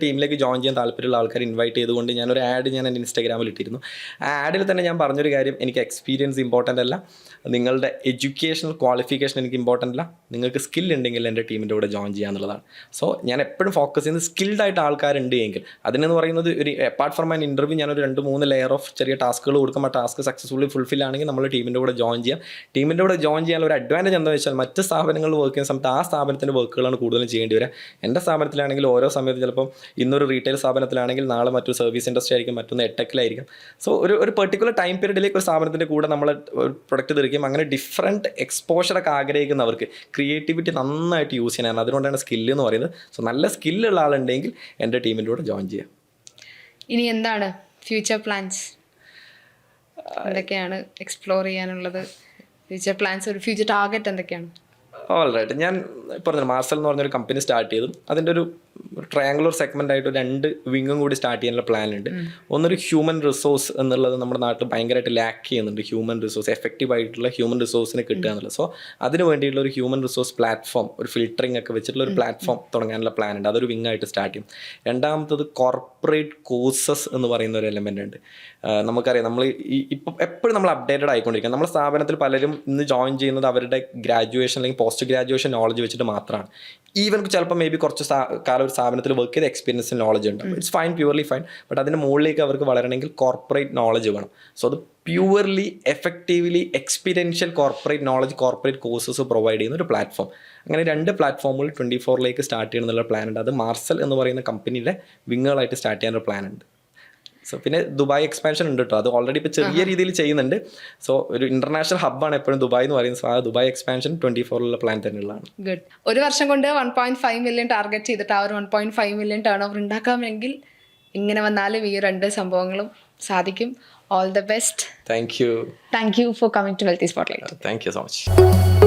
ടീമിലേക്ക് ജോയിൻ ചെയ്യാൻ താല്പര്യമുള്ള ആൾക്കാർ ഇൻവൈറ്റ് ചെയ്തുകൊണ്ട് ഞാനൊരു ആഡ് എൻ്റെ ഇൻസ്റ്റാഗ്രാമിൽ ഇട്ടിരുന്നു. ആ ആഡിൽ തന്നെ ഞാൻ പറഞ്ഞൊരു കാര്യം, എനിക്ക് എക്സ്പീരിയൻസ് ഇമ്പോർട്ടൻ്റ് അല്ല, നിങ്ങളുടെ എഡ്യൂക്കേഷണൽ ക്വാളിഫിക്കേഷൻ എനിക്ക് ഇമ്പോർട്ടൻ്റ് അല്ല, നിങ്ങൾക്ക് സ്കിൽ ഉണ്ടെങ്കിൽ എൻ്റെ ടീമിൻ്റെ കൂടെ ജോയിൻ ചെയ്യുക എന്നുള്ളതാണ്. സോ ഞാൻ എപ്പോഴും ഫോക്കസ് ചെയ്യുന്നത് സ്കിൽഡ് ആയിട്ട് ആൾക്കാരുണ്ട് എങ്കിൽ അതിനെന്ന് പറയുന്നത് ഒരു അപ്പാർട്ട് ഫ്രം ആൻ ഇൻ്റർവ്യൂ ഞാനൊരു 2-3 ലെയർ ഓഫ് ചെറിയ ടാസ്കുകൾ കൊടുക്കും. ആ ടാസ്ക് സക്സസ്ഫുള്ളി ഫുൾഫിൽ ആണെങ്കിൽ നമ്മൾ ടീമിൻ്റെ കൂടെ ജോയിൻ ചെയ്യാം. ടീമിൻ്റെ കൂടെ ജോയിൻ ചെയ്യാൻ ഒരു അഡ്വാൻറ്റേജ് എന്താണെന്ന് വെച്ചാൽ മറ്റ് സ്ഥാപനങ്ങളിൽ വർക്ക് ചെയ്യുന്ന സമയത്ത് ആ സ്ഥാപനത്തിൻ്റെ വർക്കുകളാണ് കൂടുതലും ചെയ്യേണ്ടി വരിക. എൻ്റെ സ്ഥാപനത്തിലാണെങ്കിൽ ഓരോ സമയത്ത് ചിലപ്പം ഇന്നൊരു റീറ്റെയിൽ സ്ഥാപനത്തിലാണെങ്കിൽ നാളെ മറ്റൊരു സർവീസ് ഇൻഡസ്ട്രി ആയിരിക്കും, മറ്റൊന്ന് എടെക്കിലായിരിക്കും. സോ ഒരു പെർട്ടിക്കുലർ ടൈം പീരീഡിലേക്ക് ഒരു സ്ഥാപനത്തിൻ്റെ കൂടെ നമ്മൾ ഒരു പ്രൊഡക്റ്റ് തിരിക്കും. അങ്ങനെ ഡിഫറൻറ്റ് എക്സ്പോഷറൊക്കെ ആഗ്രഹിക്കുന്നവർക്ക് ക്രിയേറ്റിവിറ്റി നന്നായിട്ട് യൂസ് ചെയ്യാനാണ്. അതുകൊണ്ടാണ് സ്കില്ല് എന്ന് പറയുന്നത്. സോ നല്ല സ്കില്ലുള്ള ആളുണ്ടെങ്കിൽ എൻ്റെ ടീമിൻ്റെ കൂടെ ജോയിൻ ചെയ്യാം. ഇനി എന്താണ് ഫ്യൂച്ചർ പ്ലാൻസ്? എന്തൊക്കെയാണ് എക്സ്പ്ലോർ ചെയ്യാനുള്ളത്? ഫ്യൂച്ചർ പ്ലാൻസ്, ഒരു ഫ്യൂച്ചർ ടാർഗറ്റ് എന്തൊക്കെയാണ്? ഓൾറൈറ്റ്, ഞാൻ പറഞ്ഞു മാർസൽ എന്ന് പറഞ്ഞൊരു കമ്പനി സ്റ്റാർട്ട് ചെയ്തു. അതിൻ്റെ ഒരു ട്രയാങ്കുലർ സെഗ്മെൻ്റ് ആയിട്ട് 2 വിങ്ങും കൂടി സ്റ്റാർട്ട് ചെയ്യാനുള്ള പ്ലാൻ ഉണ്ട്. ഒന്നൊരു ഹ്യൂമൻ റിസോഴ്സ് എന്നുള്ളത് നമ്മുടെ നാട്ടിൽ ഭയങ്കരമായിട്ട് ലാക്ക് ചെയ്യുന്നുണ്ട്. ഹ്യൂമൻ റിസോഴ്സ്, എഫക്റ്റീവ് ആയിട്ടുള്ള ഹ്യൂമൻ റിസോഴ്സിനെ കിട്ടുക എന്നുള്ളത്. സോ അതിന് വേണ്ടിയിട്ടുള്ള ഒരു ഹ്യൂമൻ റിസോഴ്സ് പ്ലാറ്റ്ഫോം, ഒരു ഫിൽറ്ററിംഗ് ഒക്കെ വെച്ചിട്ടുള്ള ഒരു പ്ലാറ്റ്ഫോം തുടങ്ങാനുള്ള പ്ലാൻ ഉണ്ട്. അതൊരു വിങ്ങായിട്ട് സ്റ്റാർട്ട് ചെയ്യും. രണ്ടാമത്തത് കോർപ്പറേറ്റ് കോഴ്സസ് എന്ന് പറയുന്ന ഒരു എലമെൻ്റ് ഉണ്ട്. നമുക്കറിയാം, നമ്മൾ ഇപ്പം എപ്പോഴും നമ്മൾ അപ്ഡേറ്റഡ് ആയിക്കൊണ്ടിരിക്കുക. നമ്മുടെ സ്ഥാപനത്തിൽ പലരും ഇന്ന് ജോയിൻ ചെയ്യുന്നത് അവരുടെ ഗ്രാജുവേഷൻ അല്ലെങ്കിൽ പോസ്റ്റ് ഗ്രാജുവേഷൻ നോളജ് വെച്ചിട്ട് മാത്രമാണ്. ഈവൻ ചിലപ്പോൾ മേ ബി കുറച്ച് കാലം ഒരു സ്ഥാപനത്തിൽ വർക്ക് ചെയ്ത എക്സ്പീരിയൻസ് നോളജ് ഉണ്ട്. It's fine, purely fine. But അതിൻ്റെ മുകളിലേക്ക് അവർക്ക് വളരണമെങ്കിൽ കോർപ്പറേറ്റ് നോളജ് വേണം. സോ അത് purely effectively experiential corporate knowledge, corporate courses provide ചെയ്യുന്ന ഒരു പ്ലാറ്റ്ഫോം. അങ്ങനെ 2 പ്ലാറ്റ്ഫോമുകൾ 24 സ്റ്റാർട്ട് ചെയ്യണമെന്നുള്ള പ്ലാൻ ഉണ്ട്. അത് മാർസൽ എന്ന് പറയുന്ന കമ്പനിയുടെ വിങ്ങുകളായിട്ട് സ്റ്റാർട്ട് ചെയ്യാനൊരു പ്ലാൻ ഉണ്ട്. സോ പിന്നെ ദുബായ് എക്സ്പാൻഷൻ ഉണ്ട് കേട്ടോ. അത് ഓൾറെഡി ഇപ്പോൾ ചെറിയ രീതിയിൽ ചെയ്യുന്നുണ്ട്. സോ ഒരു ഇന്റർനാഷണൽ ഹബ്ബാണ് എപ്പോഴും ദുബായ് എന്ന് പറയുന്നത്. സോ ആ ദുബായ് എക്സ്പാൻഷൻ 24 പ്ലാൻ തന്നെയുള്ളതാണ്. ഗുഡ്. ഒരു വർഷം കൊണ്ട് 1.5 million ടാർഗറ്റ് ചെയ്തിട്ട് ആ ഒരു 1.5 million ടേൺ ഓവർ ഉണ്ടാക്കാമെങ്കിൽ ഇങ്ങനെ വന്നാലും ഈ 2 സംഭവങ്ങളും സാധിക്കും. All the best. Thank you for coming to wealthy spotlight. Thank you so much.